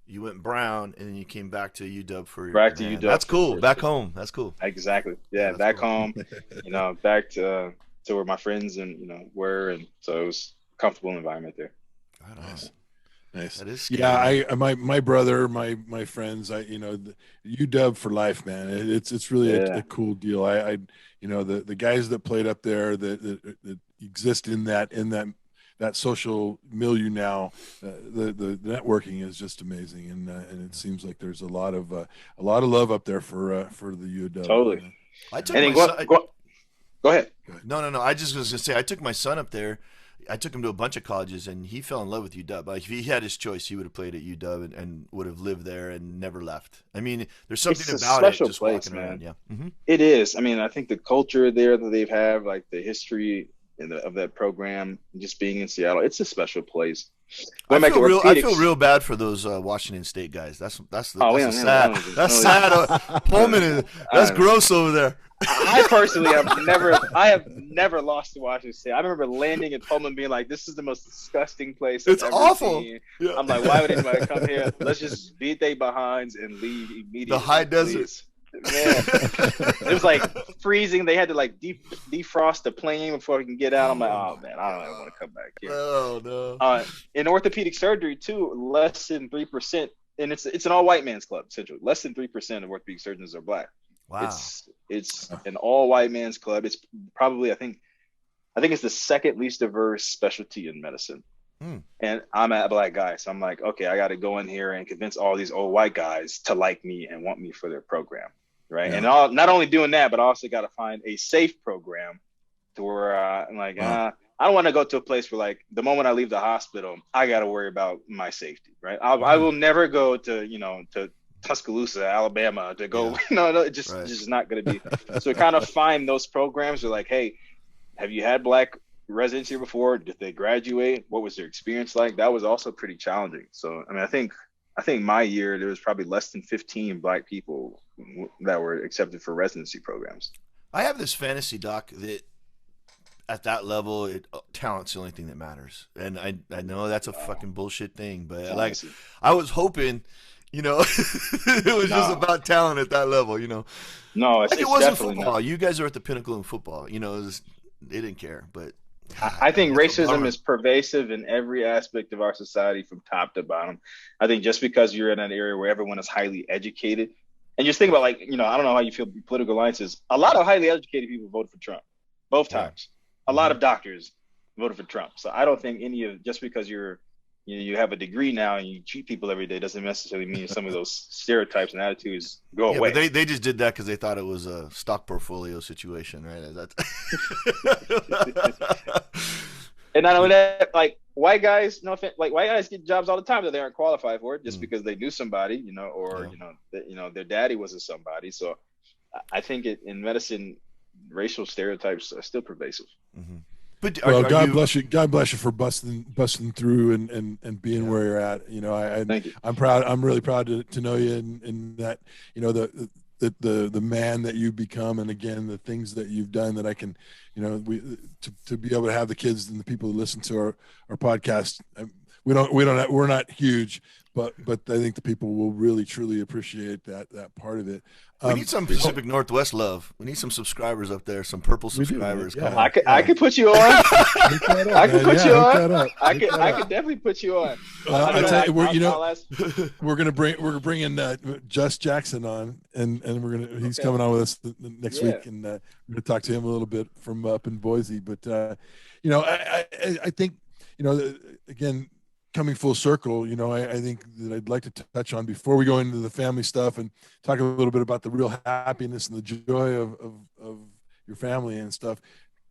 you went Brown, and then you came back to UW for UW. That's cool. Back home. That's cool. Exactly. Yeah, back home. Back to where my friends and were, and so it was a comfortable environment there. Nice. Nice. That is scary. Yeah, my brother, my friends, UW for life, man. It's really a cool deal. The guys that played up there that exist in that social milieu now, the networking is just amazing, and it seems like there's a lot of love up there for the UW. Totally. Go ahead. No. I just was gonna say I took my son up there. I took him to a bunch of colleges, and he fell in love with UW. Like if he had his choice, he would have played at UW and would have lived there and never left. I mean, there's something about it just walking around. Yeah, It is. I mean, I think the culture there that they've had, like the history of that program, just being in Seattle, it's a special place. I feel real bad for those Washington State guys. That's sad. Pullman, that's gross over there. I personally have never lost to Washington State. I remember landing in Pullman being like, this is the most disgusting place I've ever awful. Seen. Yeah. I'm like, why would anybody come here? Let's just beat they behinds and leave immediately. The high desert. Man, it was like freezing. They had to like defrost the plane before we can get out. I'm like, oh man, I don't ever want to come back here. Oh no. In orthopedic surgery too, less than 3%, and it's an all white man's club essentially. Less than 3% of orthopedic surgeons are black. Wow. It's an all white man's club. It's probably I think it's the second least diverse specialty in medicine. And I'm a black guy, so I'm like, okay, I got to go in here and convince all these old white guys to like me and want me for their program, right? Yeah. And not only doing that, but I also got to find a safe program to where I'm like, I don't want to go to a place where like the moment I leave the hospital, I got to worry about my safety, right? I will never go to Tuscaloosa, Alabama to go. No, it's just not going to be. So kind of find those programs where like, hey, have you had black residents here before? Did they graduate? What was their experience like? That was also pretty challenging. So I mean, I think my year there was probably less than 15 black people that were accepted for residency programs. I have this fantasy, doc, that at that level talent's the only thing that matters. And I know that's a fucking bullshit thing, but Honestly. I was hoping, it was just about talent at that level, No, Like it's it wasn't definitely football. not. You guys are at the pinnacle in football. They didn't care, but I think it's a racism bummer. is pervasive in every aspect of our society from top to bottom. I think just because you're in an area where everyone is highly educated, and just think about I don't know how you feel political alliances. A lot of highly educated people voted for Trump, both Yeah. times. A lot of doctors voted for Trump. So I don't think just because you have a degree now and you treat people every day doesn't necessarily mean some of those stereotypes and attitudes go Yeah, away. but they just did that because they thought it was a stock portfolio situation, right? And not only that, like white guys, no offense, like white guys get jobs all the time that they aren't qualified for just because they knew somebody, or their daddy was a somebody. So I think in medicine, racial stereotypes are still pervasive. Mm-hmm. But Well, God bless you. God bless you for busting through and being where you're at. Thank you. I'm proud. I'm really proud to know you and that, the man that you've become, and again, the things that you've done that I can, to be able to have the kids and the people who listen to our podcast. We're not huge, but I think the people will really truly appreciate that part of it. We need some Pacific Northwest love. We need some subscribers up there, some purple subscribers. Yeah. I could put you on. I could put you on. I could definitely put you on. I tell you, we're gonna bring in Just Jackson on, and he's coming on with us next week, and we're gonna talk to him a little bit from up in Boise. But I think again, coming full circle, I think that I'd like to touch on before we go into the family stuff and talk a little bit about the real happiness and the joy of your family and stuff.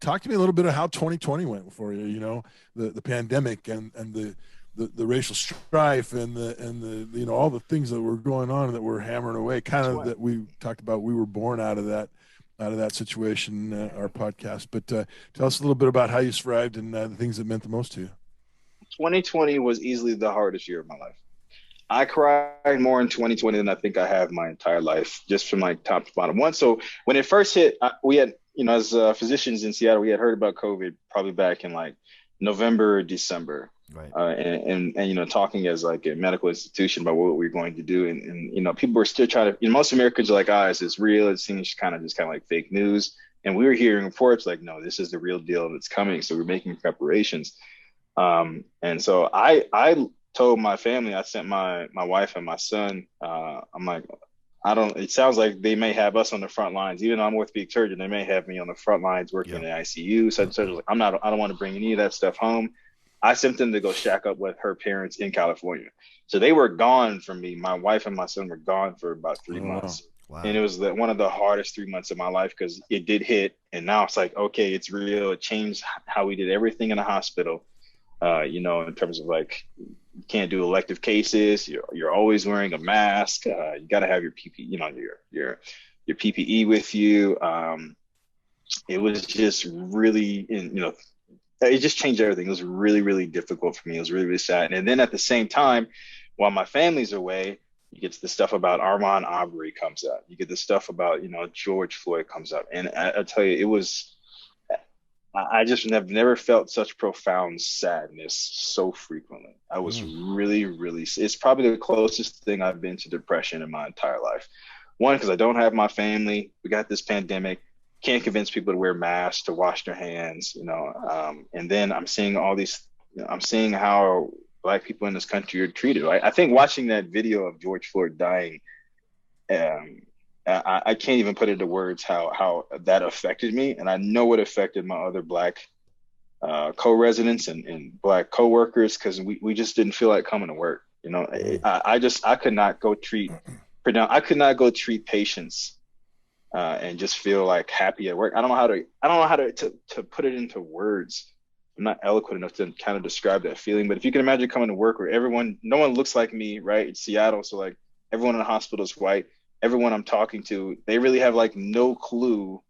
Talk to me a little bit of how 2020 went for you. The pandemic and the racial strife and the all the things that were going on that were hammering away. Kind of that we talked about. We were born out of that situation. Our podcast, but tell us a little bit about how you survived and the things that meant the most to you. 2020 was easily the hardest year of my life. I cried more in 2020 than I think I have my entire life, just from like top to bottom. One, so when it first hit, we had, as physicians in Seattle, we had heard about COVID probably back in like November, December, right? And talking as like a medical institution about what we were going to do, and people were still trying to. Most Americans are like, is this real? It seems kind of like fake news, and we were hearing reports like, no, this is the real deal and it's coming. So we're making preparations. And so I told my family, I sent my wife and my son, I'm like, it sounds like they may have us on the front lines, even though I'm orthopedic surgeon, they may have me on the front lines working in the ICU. So I was like, I don't want to bring any of that stuff home. I sent them to go shack up with her parents in California. So they were gone from me. My wife and my son were gone for about 3 months. Wow. And it was one of the hardest 3 months of my life because it did hit. And now it's like, okay, it's real. It changed how we did everything in the hospital. In terms of like, you can't do elective cases. You're always wearing a mask. You got to have your PPE, your PPE with you. It was just really, it just changed everything. It was really, really difficult for me. It was really, really sad. And then at the same time, while my family's away, you get the stuff about Armand Arbery comes out. You get the stuff about, George Floyd comes up. And I tell you, I just have never felt such profound sadness so frequently. I was really, really, it's probably the closest thing I've been to depression in my entire life. One, because I don't have my family. We got this pandemic. Can't convince people to wear masks, to wash their hands, and then I'm seeing all these, I'm seeing how Black people in this country are treated. Right? I think watching that video of George Floyd dying, I can't even put into words how that affected me. And I know it affected my other Black co-residents and Black co-workers, because we just didn't feel like coming to work. I could not go treat patients and just feel like happy at work. I don't know how to put it into words. I'm not eloquent enough to kind of describe that feeling. But if you can imagine coming to work where no one looks like me, right? It's Seattle. So like everyone in the hospital is white. Everyone I'm talking to, they really have like no clue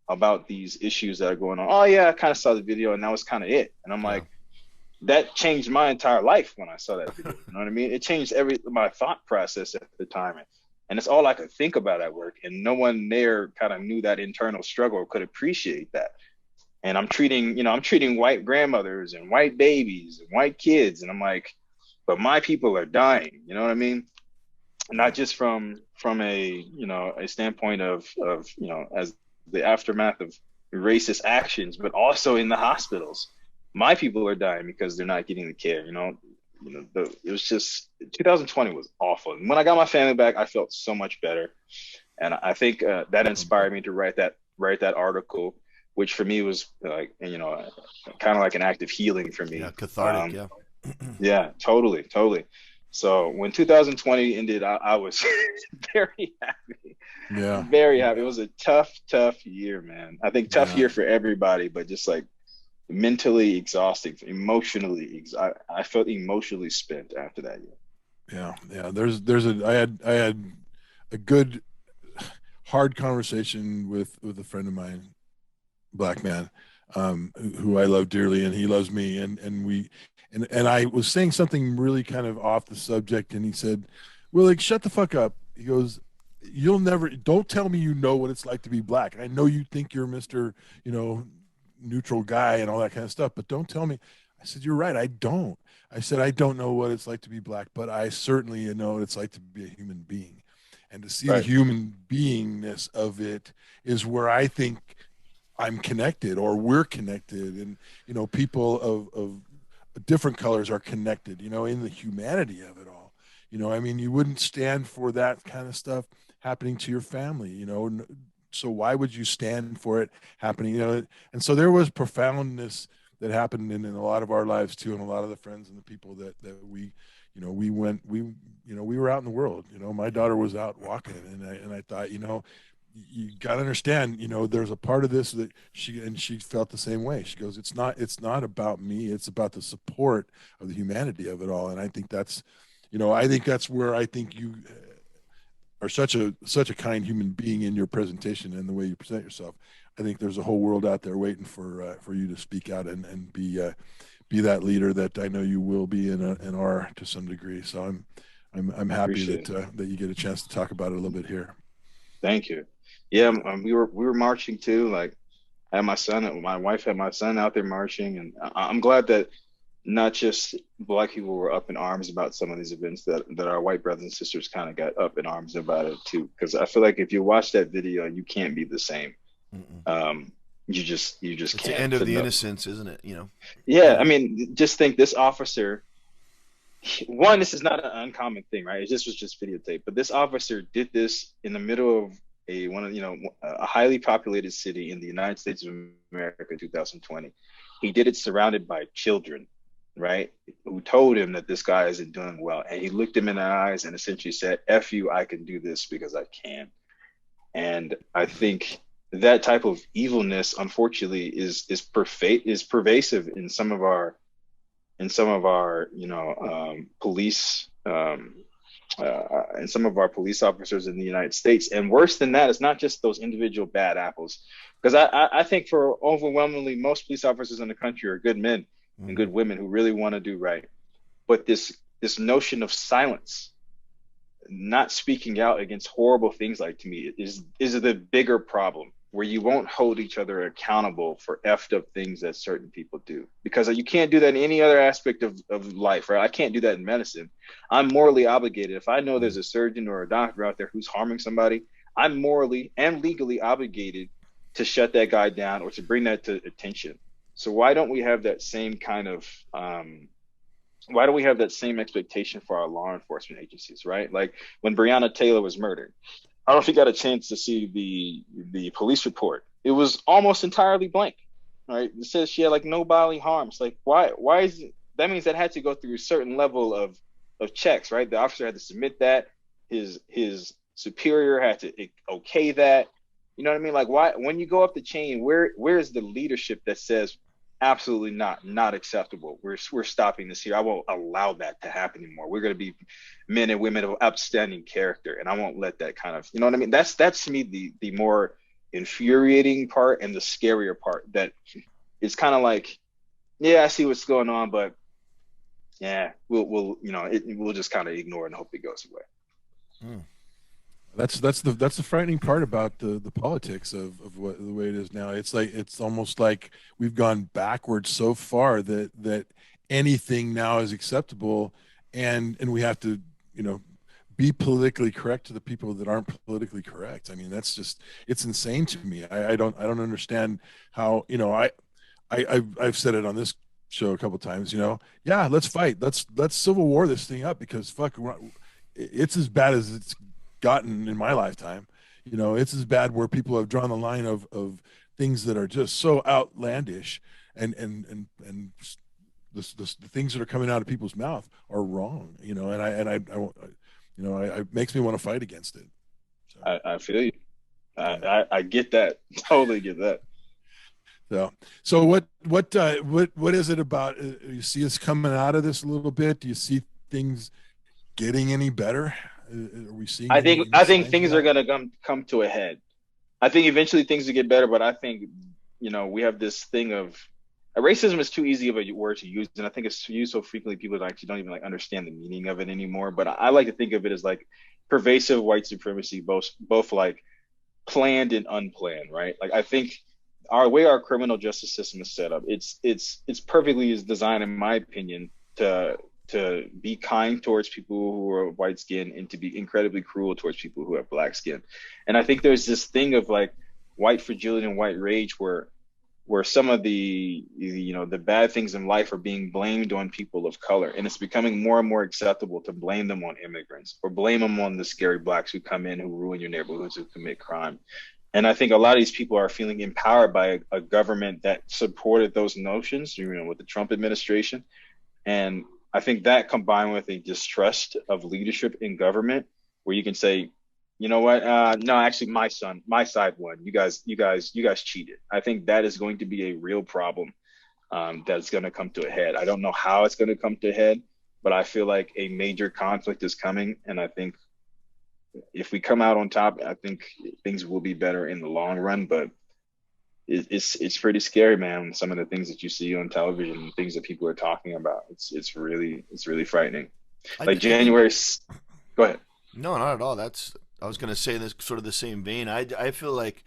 about these issues that are going on. Oh yeah, I kind of saw the video and that was kind of it. And I'm like, that changed my entire life when I saw that video. You know what I mean? It changed my thought process at the time. And it's all I could think about at work. And no one there kind of knew that internal struggle or could appreciate that. and I'm treating white grandmothers and white babies and white kids, and I'm like, but my people are dying. You know what I mean? Not just from a standpoint of as the aftermath of racist actions, but also in the hospitals. My people are dying because they're not getting the care. It was just 2020 was awful. And when I got my family back, I felt so much better, and I think that inspired me to write that article, which for me was like kind of like an act of healing for me. Yeah, cathartic. Yeah. Yeah, totally, totally. So when 2020 ended, I was very happy. Yeah. Very happy. It was a tough year, man. I think tough Yeah. year for everybody, but just like mentally exhausting, I felt emotionally spent after that year. Yeah. Yeah. I had a good hard conversation with a friend of mine, black man, who I love dearly, and he loves me, and I was saying something really kind of off the subject, and he said, "Well, like, shut the fuck up." He goes, don't tell me you know what it's like to be black. I know you think you're Mr., neutral guy and all that kind of stuff, but don't tell me. I said, "You're right. I don't." I said, "I don't know what it's like to be black, but I certainly know what it's like to be a human being. And to see the Right. human beingness of it is where I think I'm connected, or we're connected, and people of different colors are connected, in the humanity of it all. I mean, you wouldn't stand for that kind of stuff happening to your family, so why would you stand for it happening, and so there was profoundness that happened in a lot of our lives too, and a lot of the friends and the people that we we were out in the world. My daughter was out walking, and I thought, you got to understand, there's a part of this that she felt the same way. She goes, it's not about me. It's about the support of the humanity of it all. And I think that's where I think you are such a kind human being in your presentation and the way you present yourself. I think there's a whole world out there waiting for you to speak out and be that leader that I know you will be and are to some degree. So I'm happy that you get a chance to talk about it a little bit here. Thank you. Yeah, we were marching too. Like, I had my wife had my son out there marching, and I'm glad that not just black people were up in arms about some of these events, that our white brothers and sisters kind of got up in arms about it too. Because I feel like if you watch that video, you can't be the same. You just it's can't. The end of the innocence, isn't it? Yeah, I mean, just think this officer. One, this is not an uncommon thing, right? This was just videotape, but this officer did this in the middle of a highly populated city in the United States of America in 2020. He did it surrounded by children, right? Who told him that this guy isn't doing well, and he looked him in the eyes and essentially said, "F you, I can do this because I can." And I think that type of evilness, unfortunately, is pervasive in some of our police and some of our police officers in the United States. And worse than that, it's not just those individual bad apples, because I think for overwhelmingly most police officers in the country are good men and good women who really want to do right. But this notion of silence, not speaking out against horrible things, like, to me, is the bigger problem, where you won't hold each other accountable for effed up things that certain people do. Because you can't do that in any other aspect of life, right? I can't do that in medicine. I'm morally obligated. If I know there's a surgeon or a doctor out there who's harming somebody, I'm morally and legally obligated to shut that guy down or to bring that to attention. So why don't we have that same kind of, why do we have that same expectation for our law enforcement agencies, right? Like when Breonna Taylor was murdered, I don't know if you got a chance to see the police report. It was almost entirely blank, right? It says she had like no bodily harm. It's like, why is it? That means that had to go through a certain level of checks, right? The officer had to submit that. His superior had to okay that. You know what I mean? Like, why, when you go up the chain, where's the leadership that says absolutely not acceptable? We're stopping this here. I won't allow that to happen anymore. We're going to be men and women of outstanding character, and I won't let that kind of, you know what I mean? That's to me the more infuriating part and the scarier part. That it's kind of like, yeah, I see what's going on, but yeah, we'll just kind of ignore it and hope it goes away. That's the frightening part about the politics of what the way it is now. It's almost like we've gone backwards so far that anything now is acceptable, and we have to, you know, be politically correct to the people that aren't politically correct. I mean, it's insane to me. I don't understand how, I've said it on this show a couple of times. Yeah, let's fight. Let's civil war this thing up, because fuck, it's as bad as it's gotten in my lifetime. It's as bad where people have drawn the line of things that are just so outlandish, and the things that are coming out of people's mouth are wrong. It makes me want to fight against it. So. I feel you. I get that. Totally get that. So what is it about? You see us coming out of this a little bit? Do you see things getting any better? Are we seeing? I think things are gonna come to a head. I think eventually things will get better, but I think we have this thing of racism is too easy of a word to use, and I think it's used so frequently people actually don't even like understand the meaning of it anymore. But I like to think of it as like pervasive white supremacy, both like planned and unplanned, right? Like I think our way our criminal justice system is set up, it's perfectly is designed, in my opinion, to be kind towards people who are white skin and to be incredibly cruel towards people who have black skin. And I think there's this thing of like white fragility and white rage where some of the bad things in life are being blamed on people of color, and it's becoming more and more acceptable to blame them on immigrants or blame them on the scary blacks who come in, who ruin your neighborhoods, who commit crime. And I think a lot of these people are feeling empowered by a government that supported those notions, with the Trump administration. And I think that combined with a distrust of leadership in government, where you can say, you know what? No, actually, my side won. You guys cheated. I think that is going to be a real problem that's going to come to a head. I don't know how it's going to come to a head, but I feel like a major conflict is coming. And I think if we come out on top, I think things will be better in the long run. But it's pretty scary, man. Some of the things that you see on television, things that people are talking about, it's really frightening. Like January. Go ahead. No, not at all. I was going to say this sort of the same vein. I feel like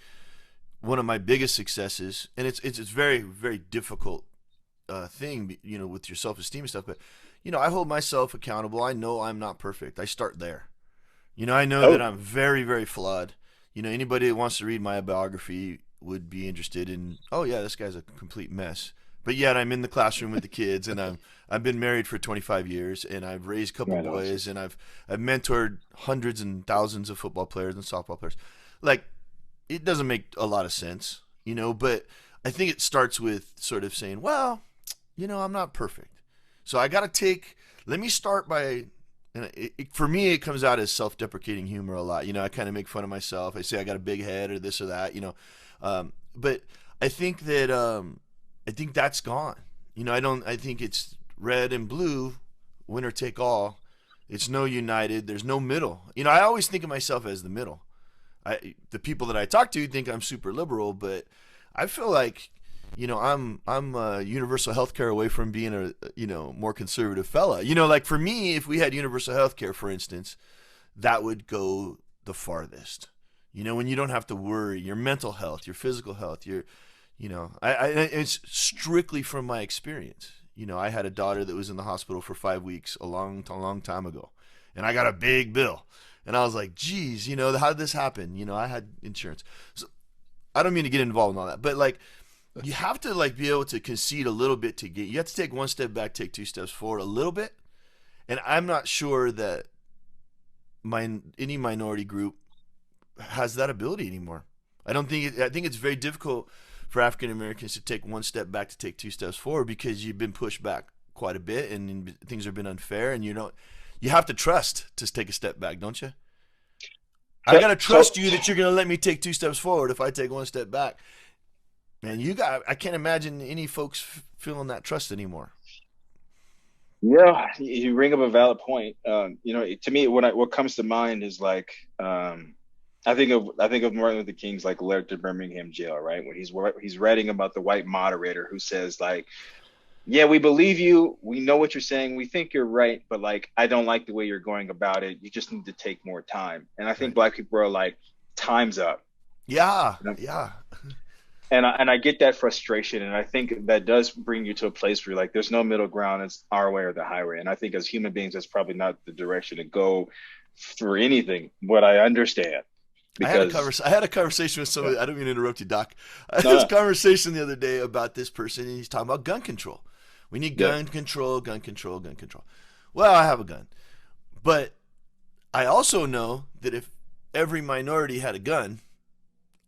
one of my biggest successes, and it's very, very difficult thing, with your self-esteem and stuff, but, I hold myself accountable. I know I'm not perfect. I start there. I know that I'm very, very flawed. Anybody that wants to read my biography would be interested in, oh yeah, this guy's a complete mess. But yet I'm in the classroom with the kids, and I've been married for 25 years, and I've raised a couple boys, and I've mentored hundreds and thousands of football players and softball players. Like, it doesn't make a lot of sense, but I think it starts with sort of saying, well, I'm not perfect. So let me start by, and for me, it comes out as self-deprecating humor a lot. I kind of make fun of myself. I say I got a big head or this or that, but I think that's gone. I think it's red and blue, winner take all. It's no united. There's no middle. I always think of myself as the middle. The people that I talk to think I'm super liberal, but I feel like, I'm universal health care away from being a, more conservative fella. Like for me, if we had universal health care, for instance, that would go the farthest. When you don't have to worry, your mental health, your physical health, it's strictly from my experience. I had a daughter that was in the hospital for 5 weeks a long time ago, and I got a big bill, and I was like, geez, how did this happen? I had insurance. So I don't mean to get involved in all that, but like, you have to like be able to concede a little bit you have to take one step back, take two steps forward a little bit. And I'm not sure that any minority group has that ability anymore. I think it's very difficult for African Americans to take one step back to take two steps forward, because you've been pushed back quite a bit and things have been unfair, and you have to trust to take a step back, don't you? I got to trust you that you're going to let me take two steps forward if I take one step back. Man, I can't imagine any folks feeling that trust anymore. Yeah, you bring up a valid point. To me, what comes to mind is like, I think of Martin Luther King's like letter to Birmingham jail, right? When he's writing about the white moderator who says like, yeah, we believe you. We know what you're saying. We think you're right, but like, I don't like the way you're going about it. You just need to take more time. And I think Right. black people are like, time's up. Yeah. You know? Yeah. And I get that frustration. And I think that does bring you to a place where you're like, there's no middle ground. It's our way or the highway. And I think as human beings, that's probably not the direction to go for anything. But I understand because I had a conversation with yeah, somebody. I don't mean to interrupt you, Doc. I had no, this no, conversation the other day about this person, and he's talking about gun control. We need yeah, gun control, gun control, gun control. Well, I have a gun, but I also know that if every minority had a gun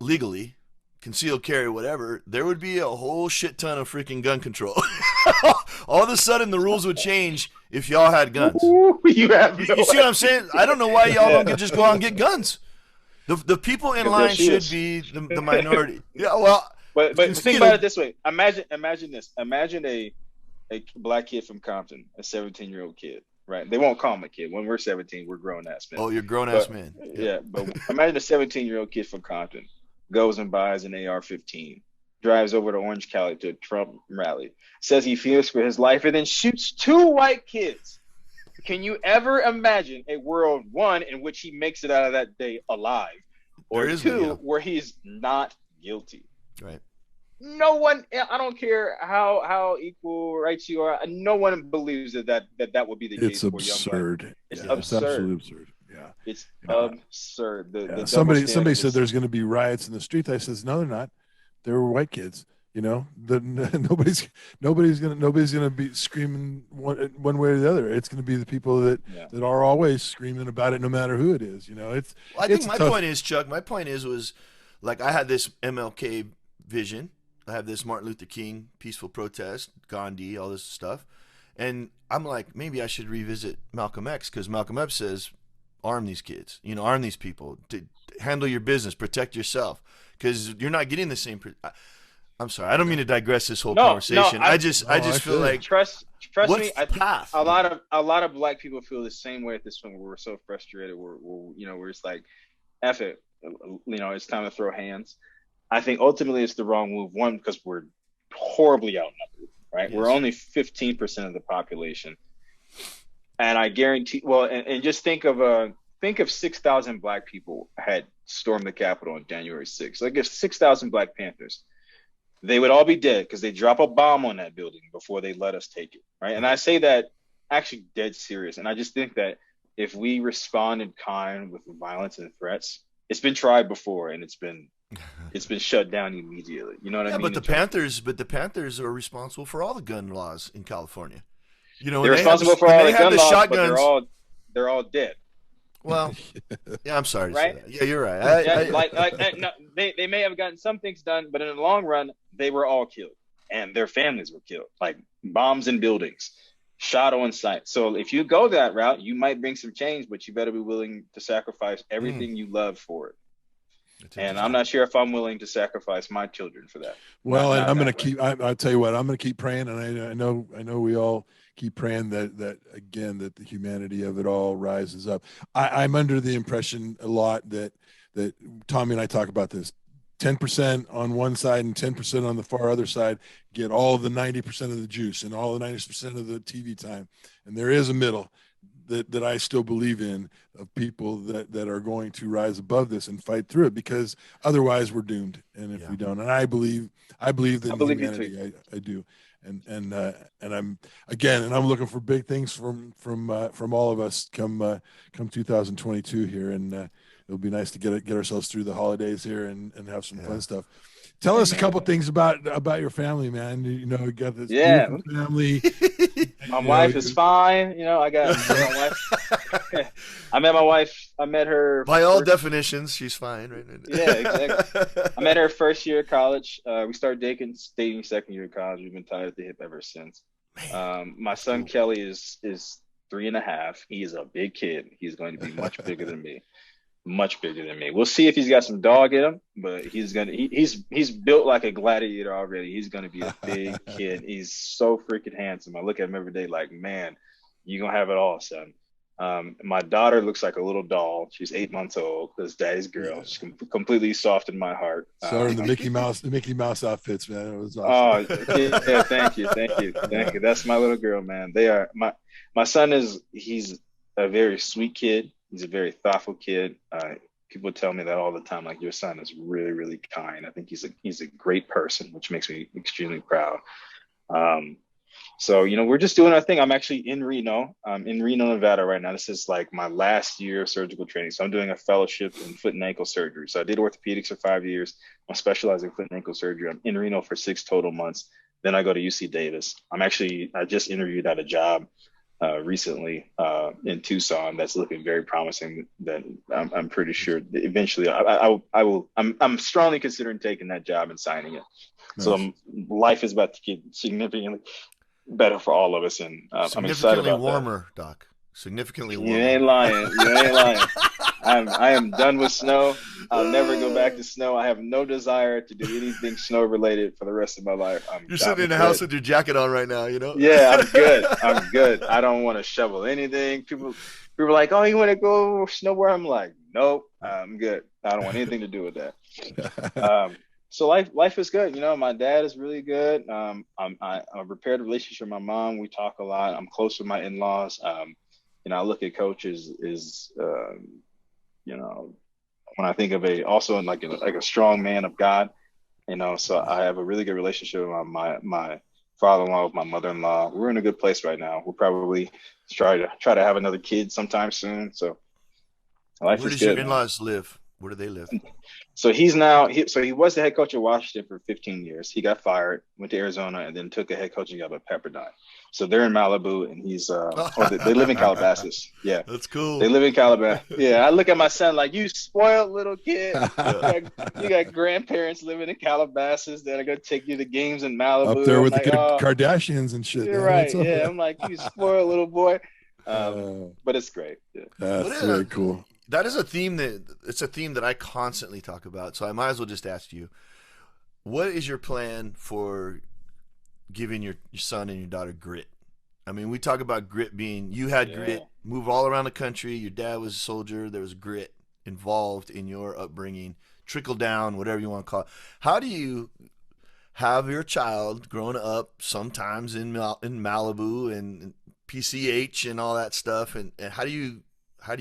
legally, concealed carry, whatever, there would be a whole shit ton of freaking gun control. All of a sudden, the rules would change if y'all had guns. Ooh, you have no You see what I'm saying? I don't know why y'all idea. don't just go out and get guns. The people in Because there line she should is. be the minority. Yeah, well, But think you about it know, this way. Imagine this. Imagine a black kid from Compton, a 17-year-old kid, right? They won't call him a kid. When we're 17, we're grown ass men. oh, you're a grown ass But man. Yep. yeah, but imagine a 17-year-old kid from Compton goes and buys an AR-15, drives over to Orange County to a Trump rally, says he fears for his life, and then shoots two white kids. Can you ever imagine a world, one, in which he makes it out of that day alive, There or is no, yeah, two, where he's not guilty? right. No one, I don't care how equal rights you are, no one believes that would be the It's case for a young black. absurd. It's Yeah, it's absurd. absolutely absurd. Yeah. It's Yeah. absurd. The Yeah. double Somebody standard said is there's going to be riots in the street. I says, no, they're not. They're white kids. You know, nobody's gonna be screaming one way or the other. It's going to be the people yeah. that are always screaming about it, no matter who it is. You know, Well, I think it's my tough. point is, Chuck. My point is was like I had this MLK vision. I have this Martin Luther King peaceful protest, Gandhi, all this stuff, and I'm like, maybe I should revisit Malcolm X because Malcolm X says, arm these kids. You know, arm these people. Handle your business. Protect yourself because you're not getting the same. I'm sorry. I don't mean to digress this whole No, no. conversation. I just I feel feel you. like Trust what's me. the path? A lot of black people feel the same way at this point. Where we're so frustrated. We're just like, F it. It's time to throw hands. I think ultimately it's the wrong move. One, because we're horribly outnumbered, right? We're Yes. only 15% of the population. And I guarantee, well, and just think of 6,000 black people had stormed the Capitol on January 6th. Like if 6,000 Black Panthers, they would all be dead because they drop a bomb on that building before they let us take it, right? And I say that actually dead serious. And I just think that if we respond in kind with violence and threats, it's been tried before and it's been shut down immediately. You know what Yeah, I mean? but the Panthers are responsible for all the gun laws in California. You know, They're responsible for when all they the had gun the laws, but shotguns. they're all dead, Well, yeah, I'm sorry to say right? that. Yeah, you're right. Yeah, no, they may have gotten some things done, but in the long run, they were all killed and their families were killed, like bombs in buildings, shot on sight. So if you go that route, you might bring some change, but you better be willing to sacrifice Mm, everything you love for it. that's And I'm interesting. not sure if I'm willing to sacrifice my children for that. Well, and Not I'm going to that way. keep. I'll tell you what. I'm going to keep praying, and I know we all keep praying that again that the humanity of it all rises up. I'm under the impression a lot that Tommy and I talk about this. 10% on one side and 10% on the far other side get all the 90% of the juice and all the 90% of the TV time, and there is a middle that I still believe in of people that are going to rise above this and fight through it because otherwise we're doomed. And if Yeah. we don't, and I believe that I in believe you too. humanity, I do. And I'm looking for big things from all of us come 2022 here. And it'll be nice to get ourselves through the holidays here and have some Yeah. fun stuff. Tell us a Amen, couple bro. things about your family, man. You know, you got this Yeah, beautiful family. my You know, wife is fine. I met my wife. I met her By all first. definitions, she's fine, right? Yeah, exactly. I met her first year of college. We started dating second year of college. We've been tied at the hip ever since. My son Cool. Kelly is 3.5. He is a big kid. He's going to be much bigger than me. Much bigger than me. We'll see if he's got some dog in him, but he's built like a gladiator already. He's gonna be a big kid. He's so freaking handsome. I look at him every day like, man, you're gonna have it all, son. My daughter looks like a little doll. She's 8 months old. This daddy's girl. Yeah. She's completely soft in my heart. So in the Mickey Mouse outfits, man. It was awesome. Oh yeah, thank you. That's my little girl, man. They are my son he's a very sweet kid. He's a very thoughtful kid. People tell me that all the time. Like, your son is really, really kind. I think he's a great person, which makes me extremely proud. So, we're just doing our thing. I'm actually in Reno. I'm in Reno, Nevada right now. This is like my last year of surgical training. So I'm doing a fellowship in foot and ankle surgery. So I did orthopedics for 5 years. I'm specializing in foot and ankle surgery. I'm in Reno for 6 total months. Then I go to UC Davis. I just interviewed at a job recently in Tucson that's looking very promising. That I'm pretty sure that eventually I will. I'm strongly considering taking that job and signing it. Nice. So life is about to get significantly better for all of us, and I'm excited about warmer, that. Doc. Significantly warmer. You ain't lying. I am done with snow. I'll never go back to snow. I have no desire to do anything snow related for the rest of my life. You're sitting in the house with your jacket on right now, Yeah, I'm good. I don't want to shovel anything. People are like, "Oh, you want to go snowboard?" I'm like, "Nope, I'm good. I don't want anything to do with that." So life is good. My dad is really good. I've repaired a relationship with my mom. We talk a lot. I'm close with my in-laws. I look at Coach as when I think of also like a strong man of God, so I have a really good relationship with my father-in-law, with my mother-in-law. We're in a good place right now. We'll probably try to have another kid sometime soon. So life is good. Where does your in-laws live? Where do they live? So he was the head coach at Washington for 15 years. He got fired, went to Arizona, and then took a head coaching job at Pepperdine. So they're in Malibu, and they live in Calabasas. Yeah, that's cool. They live in Calabasas. Yeah, I look at my son like, you spoiled little kid. You got grandparents living in Calabasas that are gonna take you to games in Malibu. Up there with the Kardashians and shit. You're right. Yeah, I'm like, you spoiled little boy. But it's great. Yeah. That's very cool. That is a theme that I constantly talk about. So I might as well just ask you, what is your plan for giving your son and your daughter grit? I mean, we talk about grit being, you had grit, move all around the country. Your dad was a soldier. There was grit involved in your upbringing, trickle down, whatever you want to call it. How do you have your child growing up sometimes in Malibu and PCH and all that stuff? And how do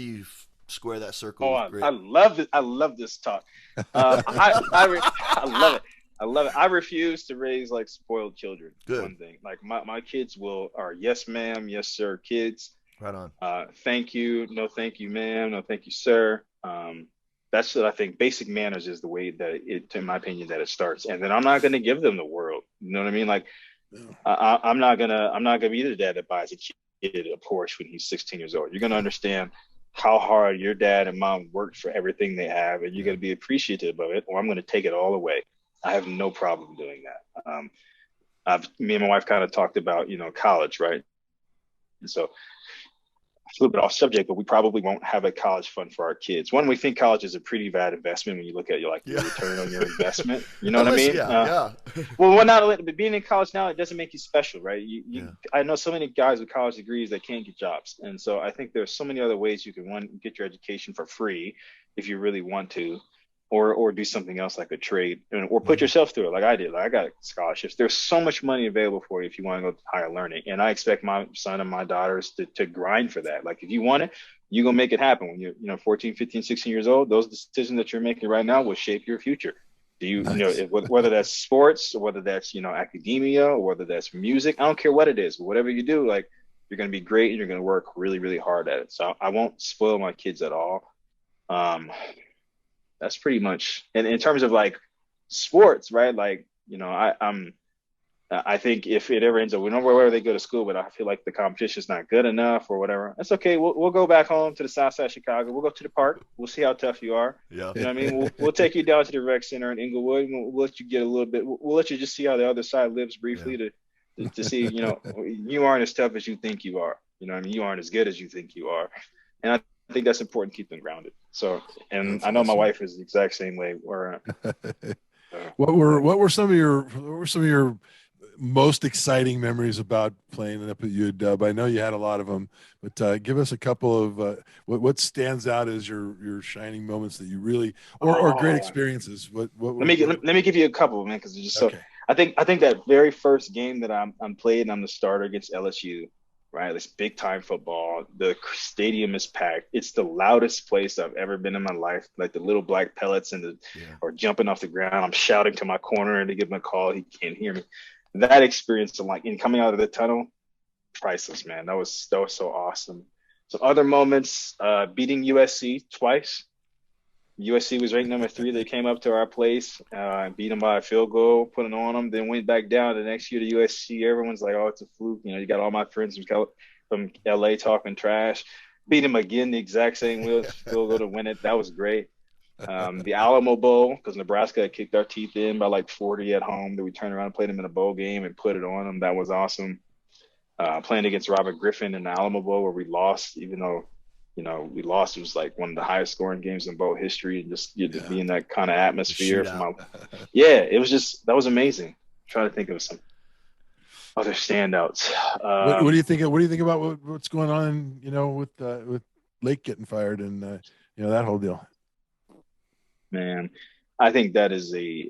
you square that circle? I love it. I love this talk. I love it. I love it. I refuse to raise like spoiled children. Good. One thing, like my kids are yes ma'am, yes sir kids. Right on. Thank you, no thank you ma'am, no thank you sir. That's what I think. Basic manners is the way that in my opinion, that it starts. And then I'm not going to give them the world. You know what I mean? Like, I'm not gonna be the dad that buys a kid a Porsche when he's 16 years old. You're gonna understand how hard your dad and mom worked for everything they have, and you're going to be appreciative of it, or I'm going to take it all away. I have no problem doing that. Me and my wife kind of talked about, college, right? And so it's a little bit off subject, but we probably won't have a college fund for our kids. One, we think college is a pretty bad investment when you look at your return on your investment. You know what I mean? Yeah. Well, not being in college now, it doesn't make you special, right? I know so many guys with college degrees that can't get jobs, and so I think there's so many other ways you can get your education for free if you really want to, or do something else like a trade, or put yourself through it like I did. Like, I got scholarships. There's so much money available for you if you want to go to higher learning. And I expect my son and my daughters to grind for that. Like, if you want it, you're going to make it happen. When you're 14, 15, 16 years old, those decisions that you're making right now will shape your future. Do you, whether that's sports, or whether that's, academia, or whether that's music, I don't care what it is, but whatever you do, like, you're going to be great and you're going to work really, really hard at it. So I won't spoil my kids at all. That's pretty much, and in terms of like sports, right? Like, I think if it ever ends up, we know wherever they go to school, but I feel like the competition is not good enough or whatever. That's okay. We'll go back home to the South Side of Chicago. We'll go to the park. We'll see how tough you are. Yeah. You know what I mean? We'll take you down to the rec center in Inglewood. And we'll let you get a little bit. We'll let you just see how the other side lives briefly to see, you aren't as tough as you think you are. You know what I mean? You aren't as good as you think you are. And I think that's important to keep them grounded. So, and that's I know awesome. My wife is the exact same way. Where what were some of your most exciting memories about playing up at UW? I know you had a lot of them, but give us a couple of what stands out as your shining moments that you really or great experiences. Let me give you a couple, man, because it's just so. Okay. I think that very first game that I'm playing, I'm the starter against LSU. Right, this big time football. The stadium is packed. It's the loudest place I've ever been in my life. Like the little black pellets or jumping off the ground. I'm shouting to my corner to give him a call. He can't hear me. That experience, like in coming out of the tunnel, priceless, man. That was so awesome. Some other moments, beating USC twice. USC was ranked number 3. They came up to our place, beat them by a field goal, put it on them, then went back down. The next year to USC, everyone's like, "Oh, it's a fluke." You got all my friends from LA talking trash. Beat them again, the exact same field goal to win it. That was great. The Alamo Bowl, because Nebraska had kicked our teeth in by like 40 at home. Then we turned around and played them in a bowl game and put it on them. That was awesome. Playing against Robert Griffin in the Alamo Bowl, where we lost, even though we lost. It was like one of the highest scoring games in bowl history, and just to be in that kind of atmosphere. It was that was amazing. I'm trying to think of some other standouts. What do you think? What do you think about what's going on? With Lake getting fired and that whole deal. Man, I think that is a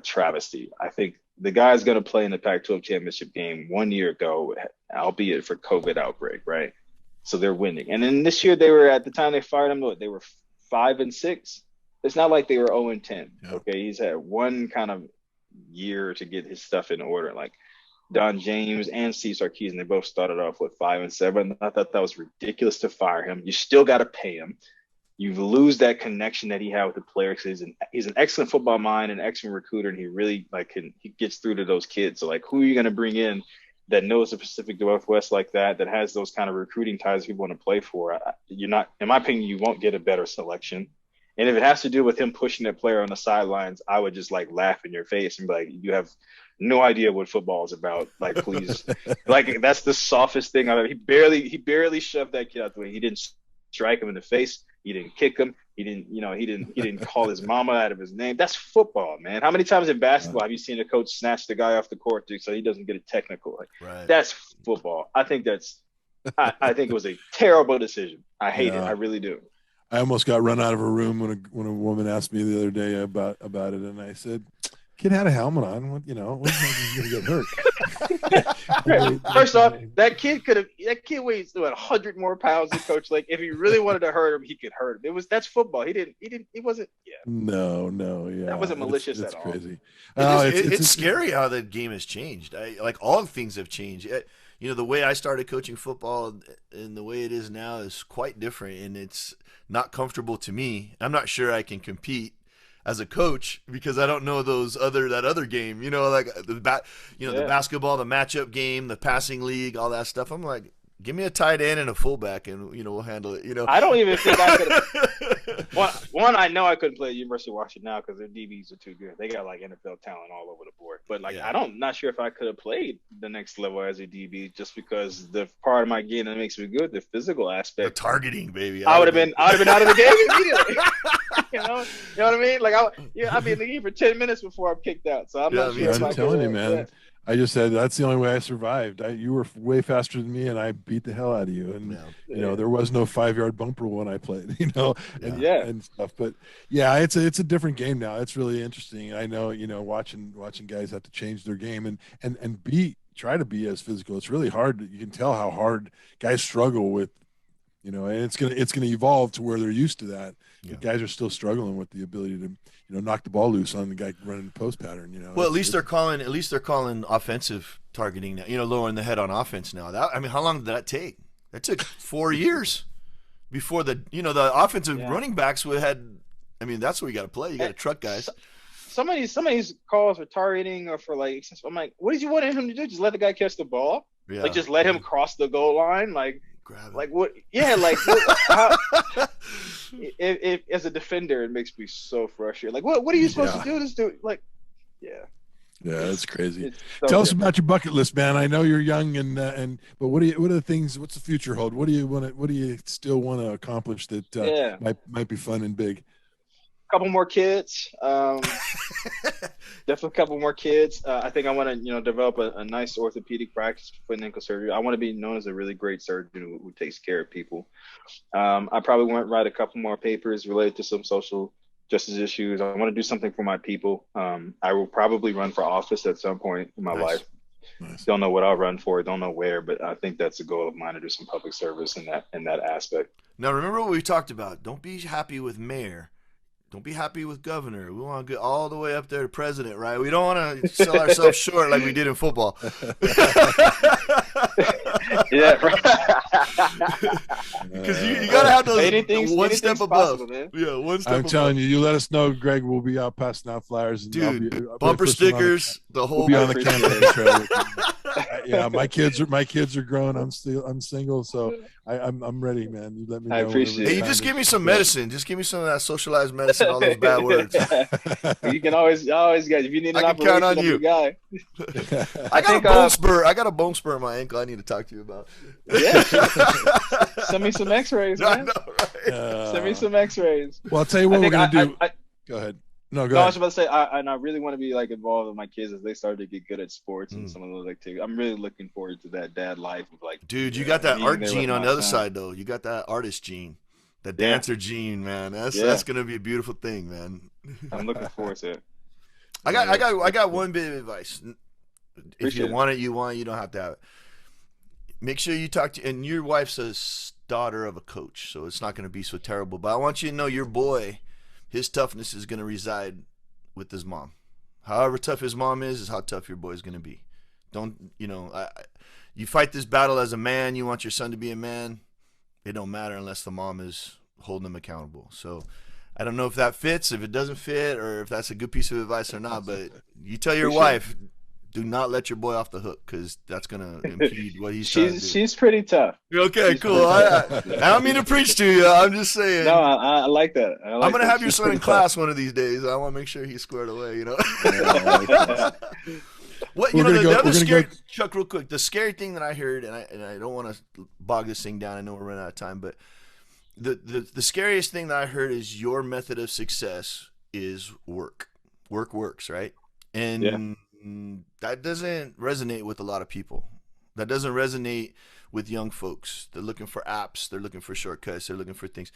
travesty. I think the guy's going to play in the Pac-12 championship game 1 year ago, albeit for COVID outbreak, right? So they're winning. And then this year at the time they fired him, they were 5-6. It's not like they were 0-10. Yeah. Okay. He's had one kind of year to get his stuff in order. Like Don James and Steve Sarkisian, they both started off with 5-7. I thought that was ridiculous to fire him. You still got to pay him. You lose that connection that he had with the players. He's an excellent football mind, an excellent recruiter, and he really he gets through to those kids. So like, who are you going to bring in that knows the Pacific Northwest like that has those kind of recruiting ties people want to play for? You're not, in my opinion, you won't get a better selection. And if it has to do with him pushing that player on the sidelines, I would just laugh in your face and be like, you have no idea what football is about. Like, please, that's the softest thing I've ever. He barely shoved that kid out the way. He didn't strike him in the face. He didn't kick him. He didn't call his mama out of his name. That's football, man. How many times in basketball have you seen a coach snatch the guy off the court so he doesn't get a technical? Right. That's football. I think it was a terrible decision. I hate it. I really do. I almost got run out of a room when a woman asked me the other day about it, and I said, "Kid had a helmet on. What he's going to get hurt?" First off, that kid weighs 100 more pounds than Coach Lake. If he really wanted to hurt him, he could hurt him. That's football. He wasn't. Yeah. No. Yeah. That wasn't malicious at all. Crazy. It's scary how the game has changed. All things have changed. The way I started coaching football and the way it is now is quite different, and it's not comfortable to me. I'm not sure I can compete as a coach because I don't know that other game, the basketball, the matchup game, the passing league, all that stuff. I'm like, give me a tight end and a fullback and we'll handle it. I don't even think I could. One, I know I couldn't play at University of Washington now because their DBs are too good. They got NFL talent all over the board. But not sure if I could have played the next level as a DB just because the part of my game that makes me good, the physical aspect, the targeting, baby. I would have been out of the game immediately. You know what I mean? I'd be in the game for 10 minutes before I'm kicked out. So I'm not sure. I'm telling you, man. Yeah. I just said that's the only way I survived. You were way faster than me, and I beat the hell out of you. And there was no 5-yard bump rule when I played. And stuff. But it's a different game now. It's really interesting. I know watching guys have to change their game and try to be as physical. It's really hard. You can tell how hard guys struggle with. And it's gonna evolve to where they're used to that. Yeah. Guys are still struggling with the ability to knock the ball loose on the guy running the post pattern. Well, at least they're calling offensive targeting now. Lowering the head on offense now. How long did that take? That took 4 years before the offensive running backs had. That's where you got to play. You got to truck guys. Some of these calls for targeting or for I'm like, what did you want him to do? Just let the guy catch the ball? Yeah. Just let him cross the goal line? What? Yeah, how, if as a defender, it makes me so frustrated. What are you supposed to do? Just do Yeah, that's crazy. Tell us about your bucket list, man. I know you're young, but what are the things? What's the future hold? What do you still want to accomplish that might be fun and big? couple more kids. Definitely a couple more kids. I think I want to, develop a nice orthopedic practice for foot and ankle surgery. I want to be known as a really great surgeon who takes care of people. I probably want to write a couple more papers related to some social justice issues. I want to do something for my people. I will probably run for office at some point in my life. Nice. Don't know what I'll run for, don't know where, but I think that's a goal of mine, to do some public service in that aspect. Now, remember what we talked about. Don't be happy with mayor. Don't be happy with governor. We want to get all the way up there to president, right? We don't want to sell ourselves short like we did in football. Yeah, because you got to have those one step above. Possible, yeah, one step I'm above. telling you, you let us know, Greg. We'll be out passing out flyers. And dude, bumper stickers, the whole. We'll be on the campaign trail. Yeah, my kids are grown. I'm single, so I'm ready, man. You let me know. I appreciate it. Hey, you just give me some medicine. Just give me some of that socialized medicine. All those bad words. You can always get, if you need an I can count on you. Guy. I got a bone spur. I got a bone spur in my ankle. I need to talk to you about. Yeah. Send me some X-rays, man. I know, right? Send me some X-rays. Well, I'll tell you what we're gonna do. Go ahead. No, go ahead. I was about to say, I really want to be like involved with my kids as they start to get good at sports and some of those activities. I'm really looking forward to that dad life of like. Dude, you got that art gene on the other side though. You got that artist gene, the dancer gene, man. That's gonna be a beautiful thing, man. I'm looking forward to it. I got one bit of advice. If you want it, you want it. You don't have to have it. Make sure you talk to, and your wife's a daughter of a coach, so it's not going to be so terrible. But I want you to know your boy, his toughness is going to reside with his mom. However tough his mom is how tough your boy is going to be. Don't, you fight this battle as a man. You want your son to be a man. It don't matter unless the mom is holding him accountable. So I don't know if that fits, if it doesn't fit, or if that's a good piece of advice or not. But you tell your wife, do not let your boy off the hook, because that's going to impede what he's trying to do. She's pretty tough. Okay, cool. I don't mean to preach to you. I'm just saying. No, I like that. I'm going to have your son in class one of these days. I want to make sure he's squared away, What the other scary, Chuck, real quick, the scary thing that I heard, and I don't want to bog this thing down. I know we're running out of time, but the scariest thing that I heard is your method of success is work. Work works, right? And that doesn't resonate with a lot of people. That doesn't resonate with young folks. They're looking for apps. They're looking for shortcuts. They're looking for things.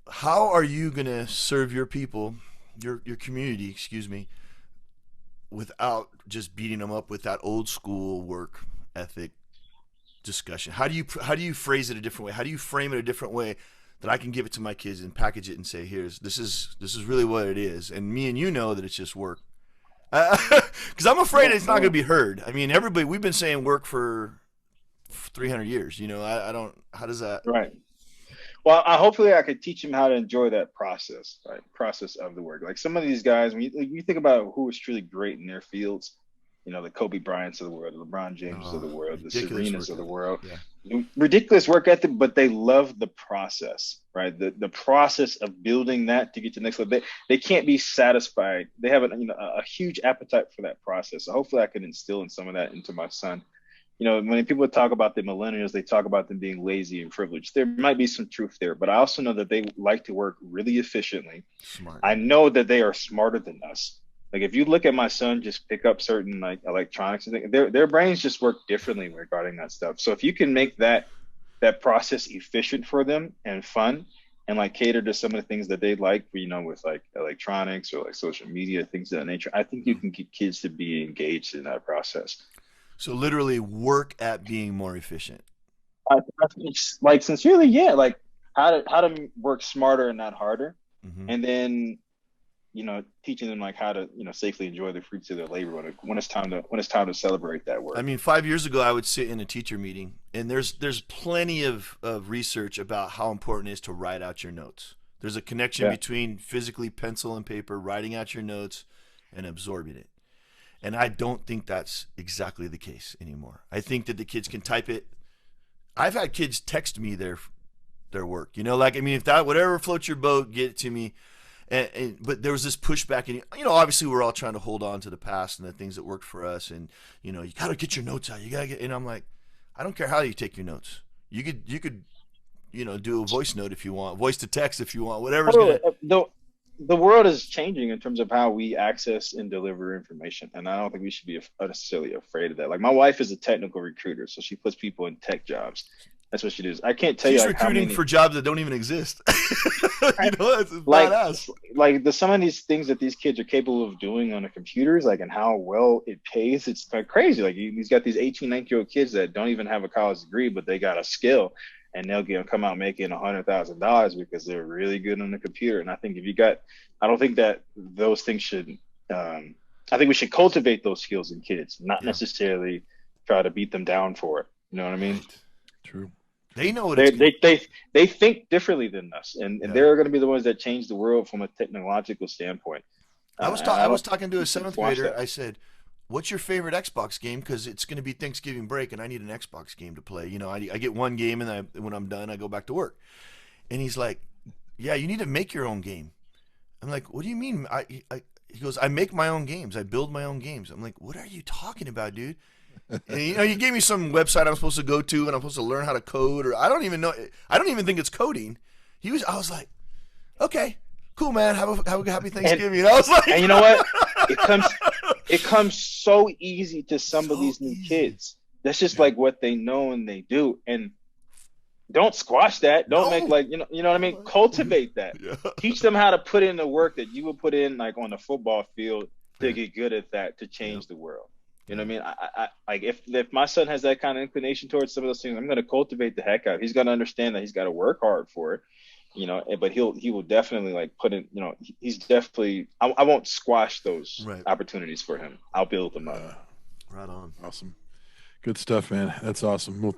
How are you going to serve your people, your community, excuse me, without just beating them up with that old school work ethic discussion? How do you phrase it a different way? How do you frame it a different way that I can give it to my kids and package it and say, this is really what it is, and me and you know that it's just work. Because I'm afraid it's not going to be heard. I mean, we've been saying work for 300 years. I don't. How does that? Right. Well, hopefully I could teach them how to enjoy that process, right? Process of the work. Like some of these guys, when you think about who is truly great in their fields, the Kobe Bryants of the world, the LeBron James of the world, the Serenas of the world. Yeah. Ridiculous work ethic, but they love the process, right? The process of building that to get to the next level. They can't be satisfied. They have a huge appetite for that process. So hopefully I can instill in some of that into my son. When people talk about the millennials, they talk about them being lazy and privileged. There might be some truth there, but I also know that they like to work really efficiently. Smart. I know that they are smarter than us. Like if you look at my son, just pick up certain like electronics and things, their brains just work differently regarding that stuff. So if you can make that process efficient for them and fun, and like cater to some of the things that they like, with like electronics or like social media, things of that nature, I think you can get kids to be engaged in that process. So literally work at being more efficient. Like sincerely, yeah. Like how to work smarter and not harder, and then teaching them like how to safely enjoy the fruits of their labor when it's time to celebrate that work. I mean, 5 years ago, I would sit in a teacher meeting, and there's plenty of research about how important it is to write out your notes. There's a connection between physically pencil and paper, writing out your notes, and absorbing it. And I don't think that's exactly the case anymore. I think that the kids can type it. I've had kids text me their work. If that whatever floats your boat, get it to me. But there was this pushback, and obviously we're all trying to hold on to the past and the things that worked for us, and you got to get your notes out. You got to get. And I'm like, I don't care how you take your notes. You could do a voice note if you want, voice to text if you want, whatever's Totally. gonna. The world is changing in terms of how we access and deliver information, and I don't think we should be necessarily afraid of that. Like my wife is a technical recruiter, so she puts people in tech jobs. That's what she does. I can't tell She's you like, how recruiting many for jobs that don't even exist. It's like badass. like some of these things that these kids are capable of doing on the computers, like and how well it pays. It's like crazy. Like he's got these 18, 19-year-old kids that don't even have a college degree, but they got a skill, and they'll come out making $100,000 because they're really good on the computer. And I think I don't think that those things should. I think we should cultivate those skills in kids, not necessarily try to beat them down for it. You know what I mean? Right. True. They know what they think differently than us, and they're going to be the ones that change the world from a technological standpoint. I was talking to a seventh grader. I said, "What's your favorite Xbox game? Because it's going to be Thanksgiving break, and I need an Xbox game to play. I get one game, and when I'm done, I go back to work." And he's like, "Yeah, you need to make your own game." I'm like, "What do you mean?" He goes, "I make my own games. I build my own games." I'm like, "What are you talking about, dude?" And, he gave me some website I'm supposed to go to, and I'm supposed to learn how to code, or I don't even know. I don't even think it's coding. I was like, "Okay, cool, man. Have a happy Thanksgiving." And I was like, and you know what? It comes so easy to some of these new kids. That's just like what they know and they do. And don't squash that. Don't make you know what I mean? Cultivate that. Yeah. Teach them how to put in the work that you would put in like on the football field to get good at that, to change the world. You know what I mean? I like if my son has that kind of inclination towards some of those things, I'm going to cultivate the heck out. He's going to understand that he's got to work hard for it, but he will definitely like put in, he's definitely, I won't squash those opportunities for him. I'll build them up. Right on. Awesome. Good stuff, man. That's awesome. Well,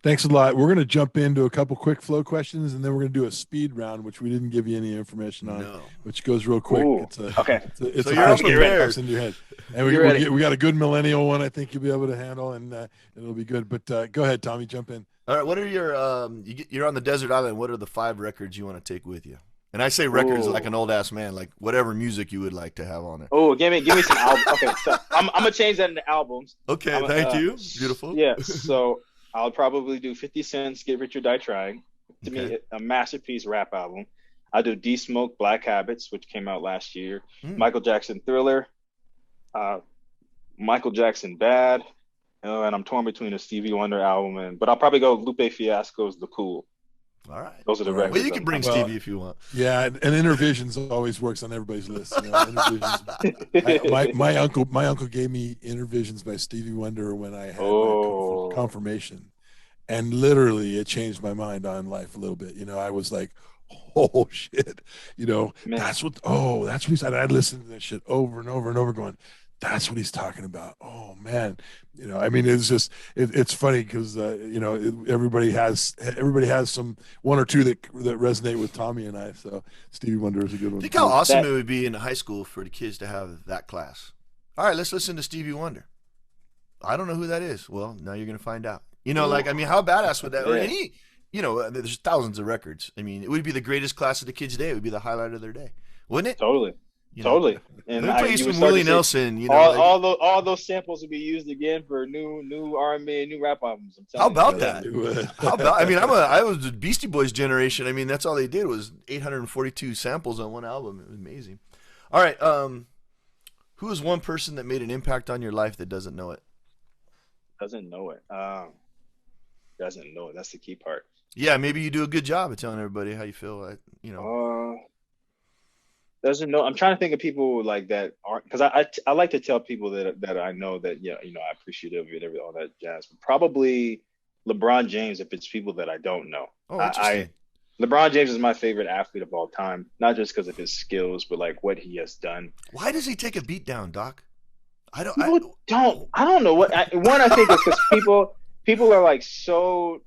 thanks a lot. We're going to jump into a couple quick flow questions, and then we're going to do a speed round, which we didn't give you any information on, which goes real quick. Ooh, it's okay. It's so you're prepared. In your head. And we got a good millennial one I think you'll be able to handle, and it'll be good. But go ahead, Tommy, jump in. All right. What are you're on the desert island. What are the 5 records you want to take with you? And I say records like an old ass man, like whatever music you would like to have on there. Oh, give me some albums. Okay, so I'm gonna change that into albums. Okay, thank you. Beautiful. Yeah, so I'll probably do 50 Cent's "Get Rich or Die Trying." To me, a masterpiece rap album. I'll do D Smoke "Black Habits," which came out last year. Michael Jackson "Thriller." Michael Jackson "Bad," and I'm torn between a Stevie Wonder album but I'll probably go Lupe Fiasco's "The Cool." All right. Those are the records. Well, you can bring Stevie if you want. Yeah, and Intervisions always works on everybody's list. My uncle gave me Intervisions by Stevie Wonder when I had my confirmation, and literally it changed my mind on life a little bit. I was like, "Oh shit," that's what he said. I'd listen to that shit over and over and over, going, "That's what he's talking about." Oh man, I mean, it's just it's funny because everybody has some one or two that resonate with Tommy and I. So Stevie Wonder is a good one. Think how awesome it would be in high school for the kids to have that class. All right, let's listen to Stevie Wonder. I don't know who that is. Well, now you're gonna find out. How badass would that? Or any, there's thousands of records. I mean, it would be the greatest class of the kids' day. It would be the highlight of their day, wouldn't it? Totally. Totally. And let me play some Willie Nelson. All those samples would be used again for new R&B and new rap albums. How about that? How about? I mean, I was the Beastie Boys generation. I mean, that's all they did was 842 samples on one album. It was amazing. All right. Who is one person that made an impact on your life that doesn't know it? Doesn't know it. Doesn't know it. That's the key part. Yeah, maybe you do a good job of telling everybody how you feel. Doesn't know. I'm trying to think of people like that aren't, because I like to tell people that I know that I appreciate it and all that jazz. But probably LeBron James if it's people that I don't know. Oh, interesting. LeBron James is my favorite athlete of all time, not just because of his skills, but like what he has done. Why does he take a beat down, Doc? I don't know what. I think it's because people are like so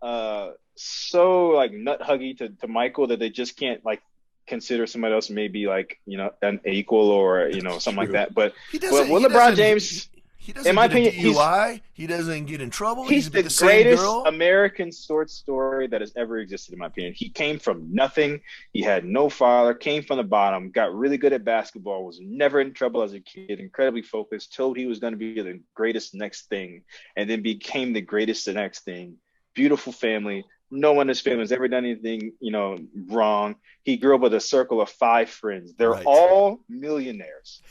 like nut huggy to Michael that they just can't like consider somebody else maybe like an equal or something like that. But LeBron James, he doesn't in my get opinion, a DUI. He doesn't get in trouble. He's the greatest American sports story that has ever existed, in my opinion. He came from nothing. He had no father, came from the bottom, got really good at basketball, was never in trouble as a kid, incredibly focused, told he was going to be the greatest next thing, and then became the greatest the next thing. Beautiful family, No one in his family has ever done anything, wrong. He grew up with a circle of 5 friends. They're Right. all millionaires.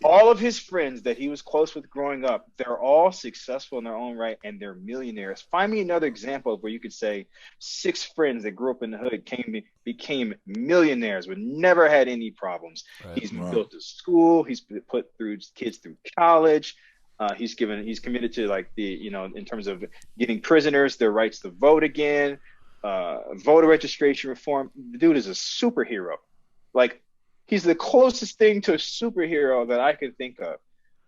All of his friends that he was close with growing up, they're all successful in their own right, and they're millionaires. Find me another example of where you could say 6 friends that grew up in the hood became millionaires, but never had any problems. Right. He's built a school. He's put through kids through college. He's committed to like in terms of getting prisoners their rights to vote again, voter registration reform. The dude is a superhero. Like, he's the closest thing to a superhero that I can think of.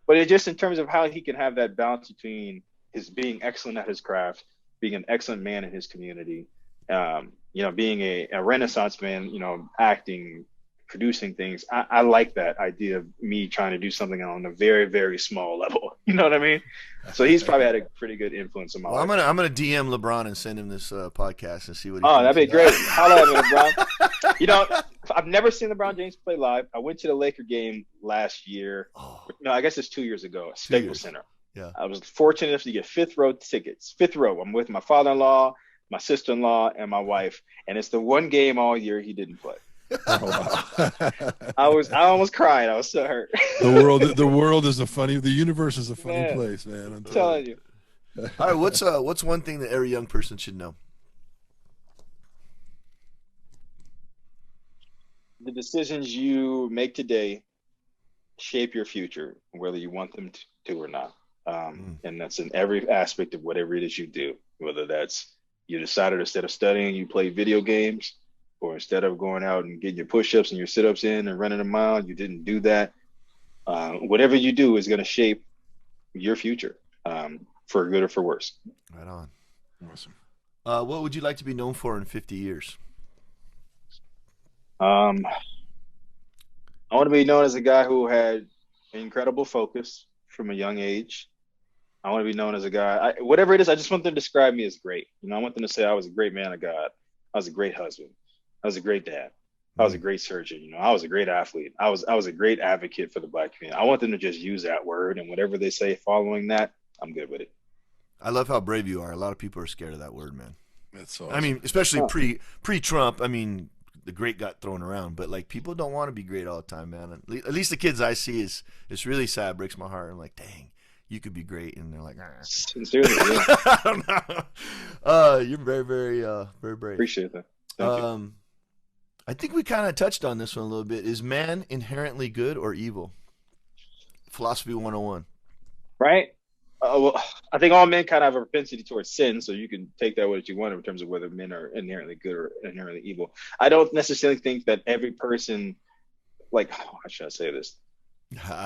But it's just in terms of how he can have that balance between his being excellent at his craft, being an excellent man in his community, being a Renaissance man, acting, producing things. I like that idea of me trying to do something on a very, very small level. You know what I mean? So he's probably had a pretty good influence on my life. I'm gonna DM LeBron and send him this podcast and see what he Oh, thinks. that'd be great. Holla at me, LeBron. I've never seen LeBron James play live. I went to the Laker game last year. Oh. No, I guess it's 2 years ago at Staples Center. Yeah. I was fortunate enough to get 5th row tickets. 5th row. I'm with my father-in-law, my sister-in-law, and my wife. And it's the one game all year he didn't play. Oh, wow. I almost cried. I was so hurt. The world is the universe is a funny Man, place, man. I'm telling you. All right, what's one thing that every young person should know? The decisions you make today shape your future, whether you want them to or not. And that's in every aspect of whatever it is you do, whether that's you decided instead of studying, you play video games, or instead of going out and getting your push-ups and your sit-ups in and running a mile, you didn't do that. Whatever you do is going to shape your future, for good or for worse. Right on. Awesome. What would you like to be known for in 50 years? I want to be known as a guy who had incredible focus from a young age. I want to be known as a guy, whatever it is, I just want them to describe me as great. I want them to say I was a great man of God. I was a great husband. I was a great dad. I was a great surgeon. I was a great athlete. I was a great advocate for the Black community. I want them to just use that word, and whatever they say following that, I'm good with it. I love how brave you are. A lot of people are scared of that word, man. That's awesome. I mean, especially pre-Trump. I mean, the great got thrown around, but like people don't want to be great all the time, man. At least the kids I see it's really sad. It breaks my heart. I'm like, dang, you could be great, and they're like, Sincerely, yeah. I don't know. You're very, very, very brave. Appreciate that. Thank you. I think we kind of touched on this one a little bit. Is man inherently good or evil? Philosophy 101. Right? Well, I think all men kind of have a propensity towards sin, so you can take that what you want in terms of whether men are inherently good or inherently evil. I don't necessarily think that every person, how should I say this?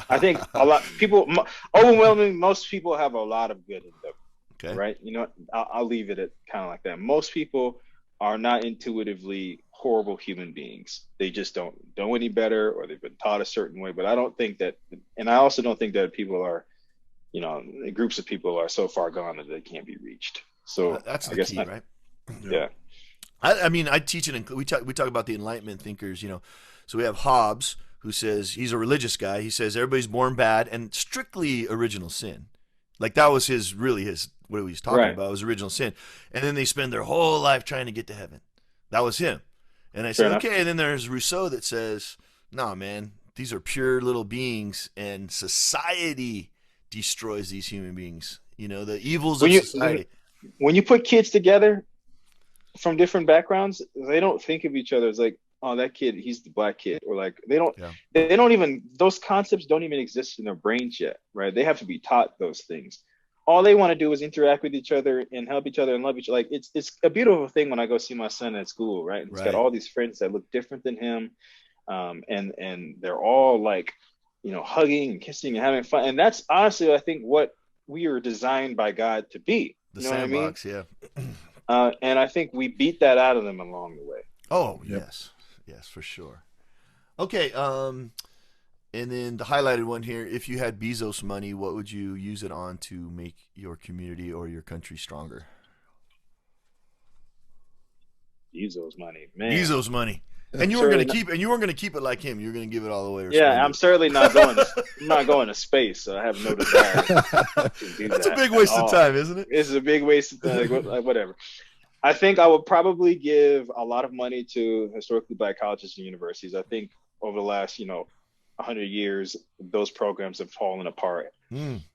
I think a lot people, overwhelmingly, most people have a lot of good in them. Okay. Right? I'll leave it at kind of like that. Most people are not intuitively horrible human beings. They just don't know any better, or they've been taught a certain way. But I don't think that, and I also don't think that people are, groups of people are so far gone that they can't be reached. So that's the key, right? Yeah. I mean, I teach it, and we talk about the Enlightenment thinkers, So we have Hobbes, who says he's a religious guy. He says everybody's born bad and strictly original sin. Like that was what he was talking about was original sin. And then they spend their whole life trying to get to heaven. That was him. And I said, okay. And then there's Rousseau that says, nah, man, these are pure little beings, and society destroys these human beings. The evils of society. When you put kids together from different backgrounds, they don't think of each other as like, oh, that kid, he's the Black kid, or like they don't even, those concepts don't even exist in their brains yet, right? They have to be taught those things. All they want to do is interact with each other and help each other and love each other. Like it's a beautiful thing when I go see my son at school, right? And he's got all these friends that look different than him, and they're all like, hugging and kissing and having fun. And that's honestly, I think, what we are designed by God to be. The sandbox, yeah. And I think we beat that out of them along the way. Oh, yes, for sure. Okay, and then the highlighted one here, if you had Bezos money, what would you use it on to make your community or your country stronger? Bezos money, man. Bezos money. And you weren't going to keep it like him. You were going to give it all away. Yeah, I'm certainly not going I'm not going to space, so I have no desire to do That's a big waste of time, isn't it? It's a big waste of time, like, whatever. I think I would probably give a lot of money to historically Black colleges and universities. I think over the last, 100 years, those programs have fallen apart.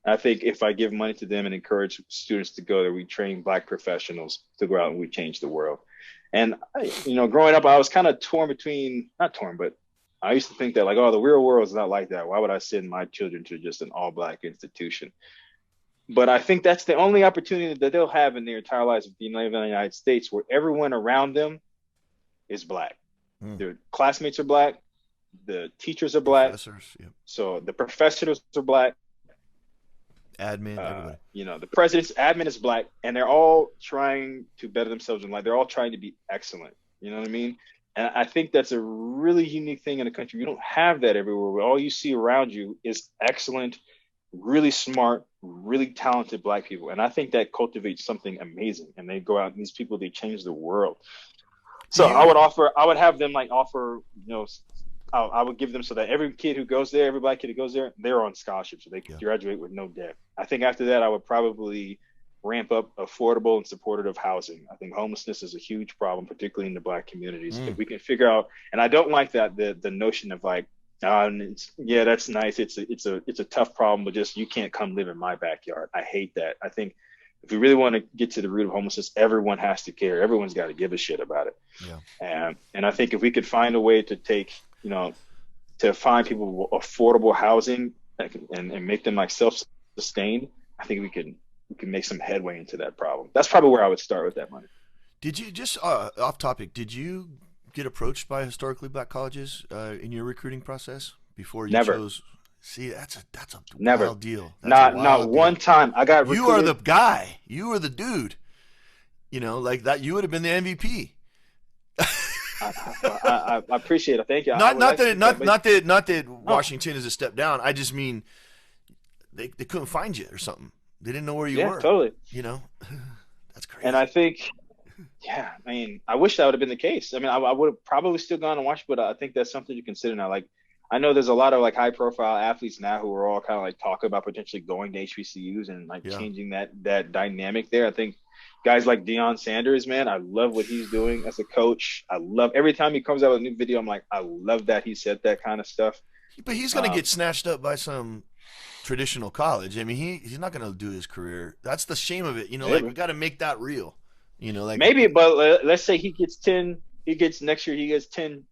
I think if I give money to them and encourage students to go there, we train Black professionals to go out and we change the world. And, growing up, I was kind of not torn, but I used to think that like, oh, the real world is not like that. Why would I send my children to just an all Black institution? But I think that's the only opportunity that they'll have in their entire lives with the United States, where everyone around them is Black. Their classmates are Black. The teachers are Black. Yep. So the professors are Black. Admin, everybody. The president's admin is Black, and they're all trying to better themselves in life. They're all trying to be excellent. You know what I mean? And I think that's a really unique thing in the country. You don't have that everywhere, where all you see around you is excellent, really smart, really talented Black people. And I think that cultivates something amazing. And they go out, and these people, they change the world. So I would have them offer, I would give them so that every kid who goes there, every Black kid who goes there, they're on scholarship, so they can graduate with no debt. I think after that, I would probably ramp up affordable and supportive housing. I think homelessness is a huge problem, particularly in the Black communities. If we can figure out, and I don't like that the notion of like, that's nice. It's a tough problem, but just you can't come live in my backyard. I hate that. I think if we really want to get to the root of homelessness, everyone has to care. Everyone's got to give a shit about it. Yeah. And I think if we could find a way to take, to find people affordable housing and make them like self-sustained, I think we can make some headway into that problem. That's probably where I would start with that money. Did you just off topic? Did you get approached by historically Black colleges in your recruiting process before you chose? See, that's a wild deal. Not one time. I got recruited. You are the guy. You are the dude. Like that. You would have been the MVP. I appreciate it. Thank you. Not that Washington is a step down. I just mean they couldn't find you or something. They didn't know where you were. Yeah, totally. That's crazy. And I think, I wish that would have been the case. I would have probably still gone and watched, but I think that's something to consider now. Like, I know there's a lot of like high profile athletes now who are all kind of like talking about potentially going to HBCUs and like changing that dynamic there. I think guys like Deion Sanders, man, I love what he's doing as a coach. I love every time he comes out with a new video. I'm like, I love that he said that kind of stuff. But he's going to get snatched up by some traditional college. He's not going to do his career. That's the shame of it. Like we got to make that real. Maybe, but let's say he gets 10. Next year he gets 10.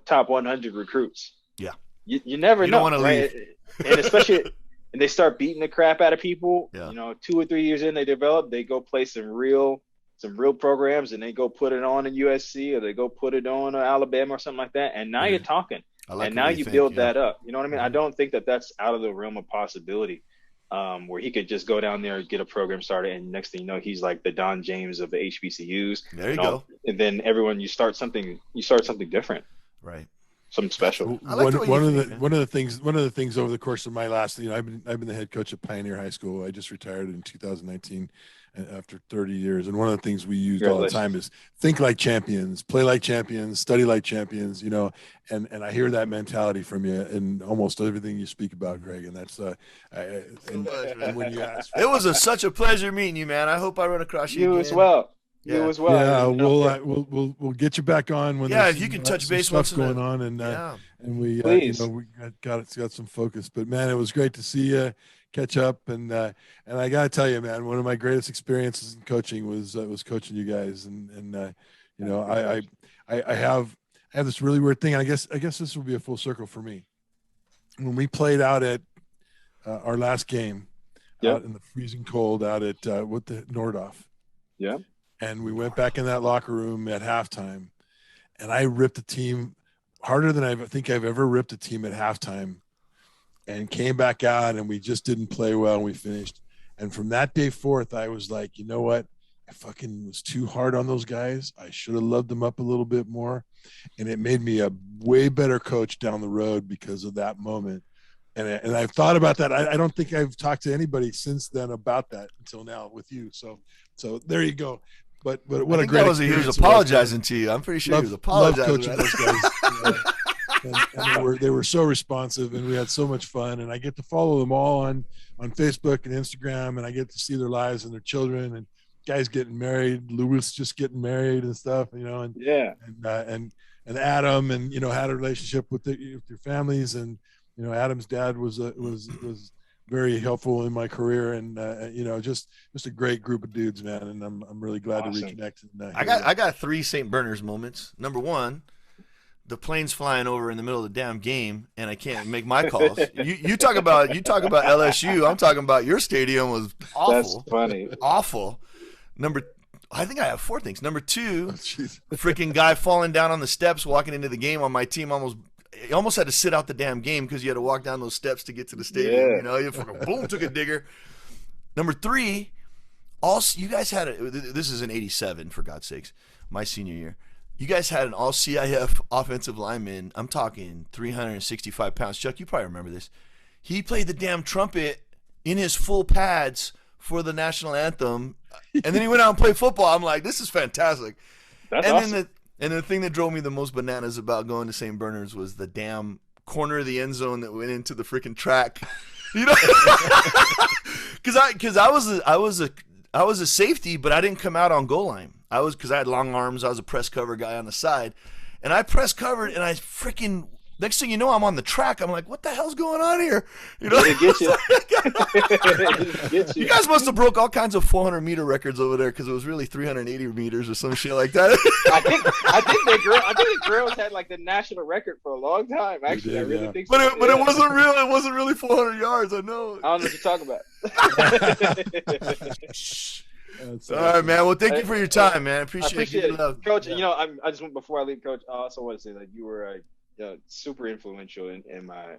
Top 100 recruits. Yeah. You never know. You don't want to leave. And especially. And they start beating the crap out of people. 2 or 3 years in, they go play some real programs, and they go put it on in USC, or they go put it on Alabama or something like that. And now you're talking, and now you build that up. You know what I mean? I don't think that that's out of the realm of possibility, where he could just go down there and get a program started, and next thing you know, he's like the Don James of the HBCUs. There you go. And then you start something different. Right. Something special. One of the things over the course of my last, I've been the head coach at Pioneer High School. I just retired in 2019 after 30 years. And one of the things we used all the time is think like champions, play like champions, study like champions, and I hear that mentality from you in almost everything you speak about, Greg. And that's, and when you ask. It was such a pleasure meeting you, man. I hope I run across you as well. Yeah. You as well. Yeah, we'll get you back on when if you can touch base stuff's going on, and we we got some focus. But man, it was great to see you, catch up, and I gotta tell you, man, one of my greatest experiences in coaching was coaching you guys, and I have this really weird thing. And I guess this will be a full circle for me. When we played out at our last game, out in the freezing cold, out at Nordhoff. Yeah. And we went back in that locker room at halftime, and I ripped the team harder than I think I've ever ripped a team at halftime, and came back out, and we just didn't play well, and we finished. And from that day forth, I was like, you know what? I fucking was too hard on those guys. I should have loved them up a little bit more. And it made me a way better coach down the road because of that moment. And I've thought about that. I don't think I've talked to anybody since then about that until now with you. So there you go. But what a great experience. He was apologizing to you. I'm pretty sure he was apologizing. Love coaching those guys. And they were so responsive, and we had so much fun. And I get to follow them all on Facebook and Instagram, and I get to see their lives and their children. guys getting married, Lewis just getting married and stuff, you know, and Yeah. And Adam, and, you know, had a relationship with your families, and, you know, Adam's dad was very helpful in my career, and you know, just a great group of dudes, man, and I'm really glad to reconnect. And, I got 3 St. Bernard's moments. Number 1, the plane's flying over in the middle of the damn game, and I can't make my calls. you talk about LSU. I'm talking about your stadium was awful. That's funny. Awful. I think I have 4 things. Number 2, freaking guy falling down on the steps walking into the game on my team almost had to sit out the damn game because you had to walk down those steps to get to the stadium. Yeah. You know, you fucking boom, took a digger. Number 3, you guys had this is in '87, for God's sakes, my senior year. You guys had an all CIF offensive lineman. I'm talking 365 pounds. Chuck, you probably remember this. He played the damn trumpet in his full pads for the national anthem, and then he went out and played football. I'm like, this is fantastic. That's awesome. And the thing that drove me the most bananas about going to St. Bernard's was the damn corner of the end zone that went into the freaking track. You know, because I was a safety, but I didn't come out on goal line. Because I had long arms. I was a press cover guy on the side, and I press covered, and I freaking. Next thing you know, I'm on the track. I'm like, what the hell's going on here? You know, get you. You guys must have broke all kinds of 400-meter records over there, because it was really 380 meters or some shit like that. I think the girls had like the national record for a long time. Actually, I really think so. But it wasn't real. It wasn't really 400 yards. I know. I don't know what you're talking about. All right, man. Well, thank you for your time, man. I appreciate it, love. Coach. You know, I just before I leave, Coach, I also want to say that you were super influential in my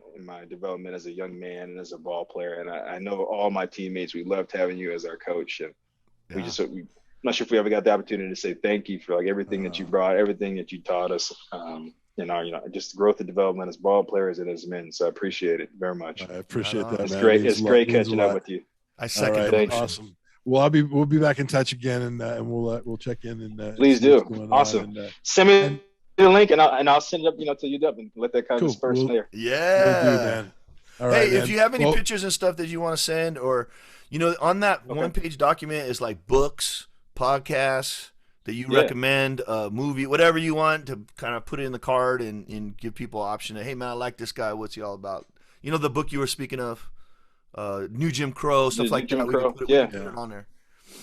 development as a young man and as a ball player. And I know all my teammates, we loved having you as our coach. And I'm not sure if we ever got the opportunity to say thank you for like everything that you brought, everything that you taught us, just growth and development as ball players and as men. So I appreciate it very much. I appreciate that. It's man. great. It's great catching up with you. I second it. Right, awesome. Well, we'll be back in touch again, and we'll check in and please do. Awesome. Send me the link, and I'll send it up, to UW and let that kind of disperse there. Yeah. We'll do, man. All right, if you have any pictures and stuff that you want to send, or on that one-page document is like books, podcasts that you recommend, movie, whatever you want to kind of put it in the card and give people an option. Hey, man, I like this guy. What's he all about? The book you were speaking of. New Jim Crow, stuff like that. We can put it on there.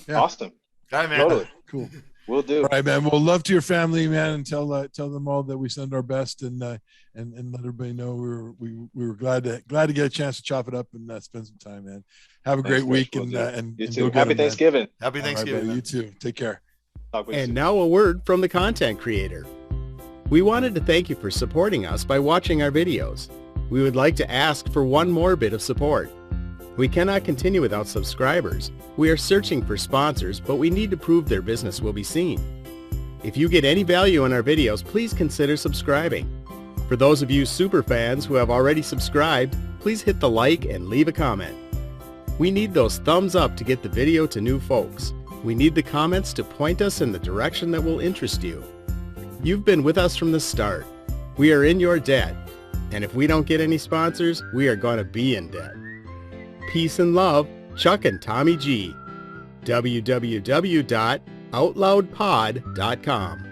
Yeah. Awesome. All right, man. Totally. Cool. We'll do. All right, man. Well, love to your family, man, and tell them all that we send our best, and let everybody know we were glad to get a chance to chop it up and spend some time, man. Have a great week, and you too. Happy Thanksgiving. Man. Happy Thanksgiving. Right, you too. Take care. And now a word from the content creator. We wanted to thank you for supporting us by watching our videos. We would like to ask for one more bit of support. We cannot continue without subscribers. We are searching for sponsors, but we need to prove their business will be seen. If you get any value in our videos, please consider subscribing. For those of you super fans who have already subscribed, please hit the like and leave a comment. We need those thumbs up to get the video to new folks. We need the comments to point us in the direction that will interest you. You've been with us from the start. We are in your debt. And if we don't get any sponsors, we are going to be in debt. Peace and love, Chuck and Tommy G. www.outloudpod.com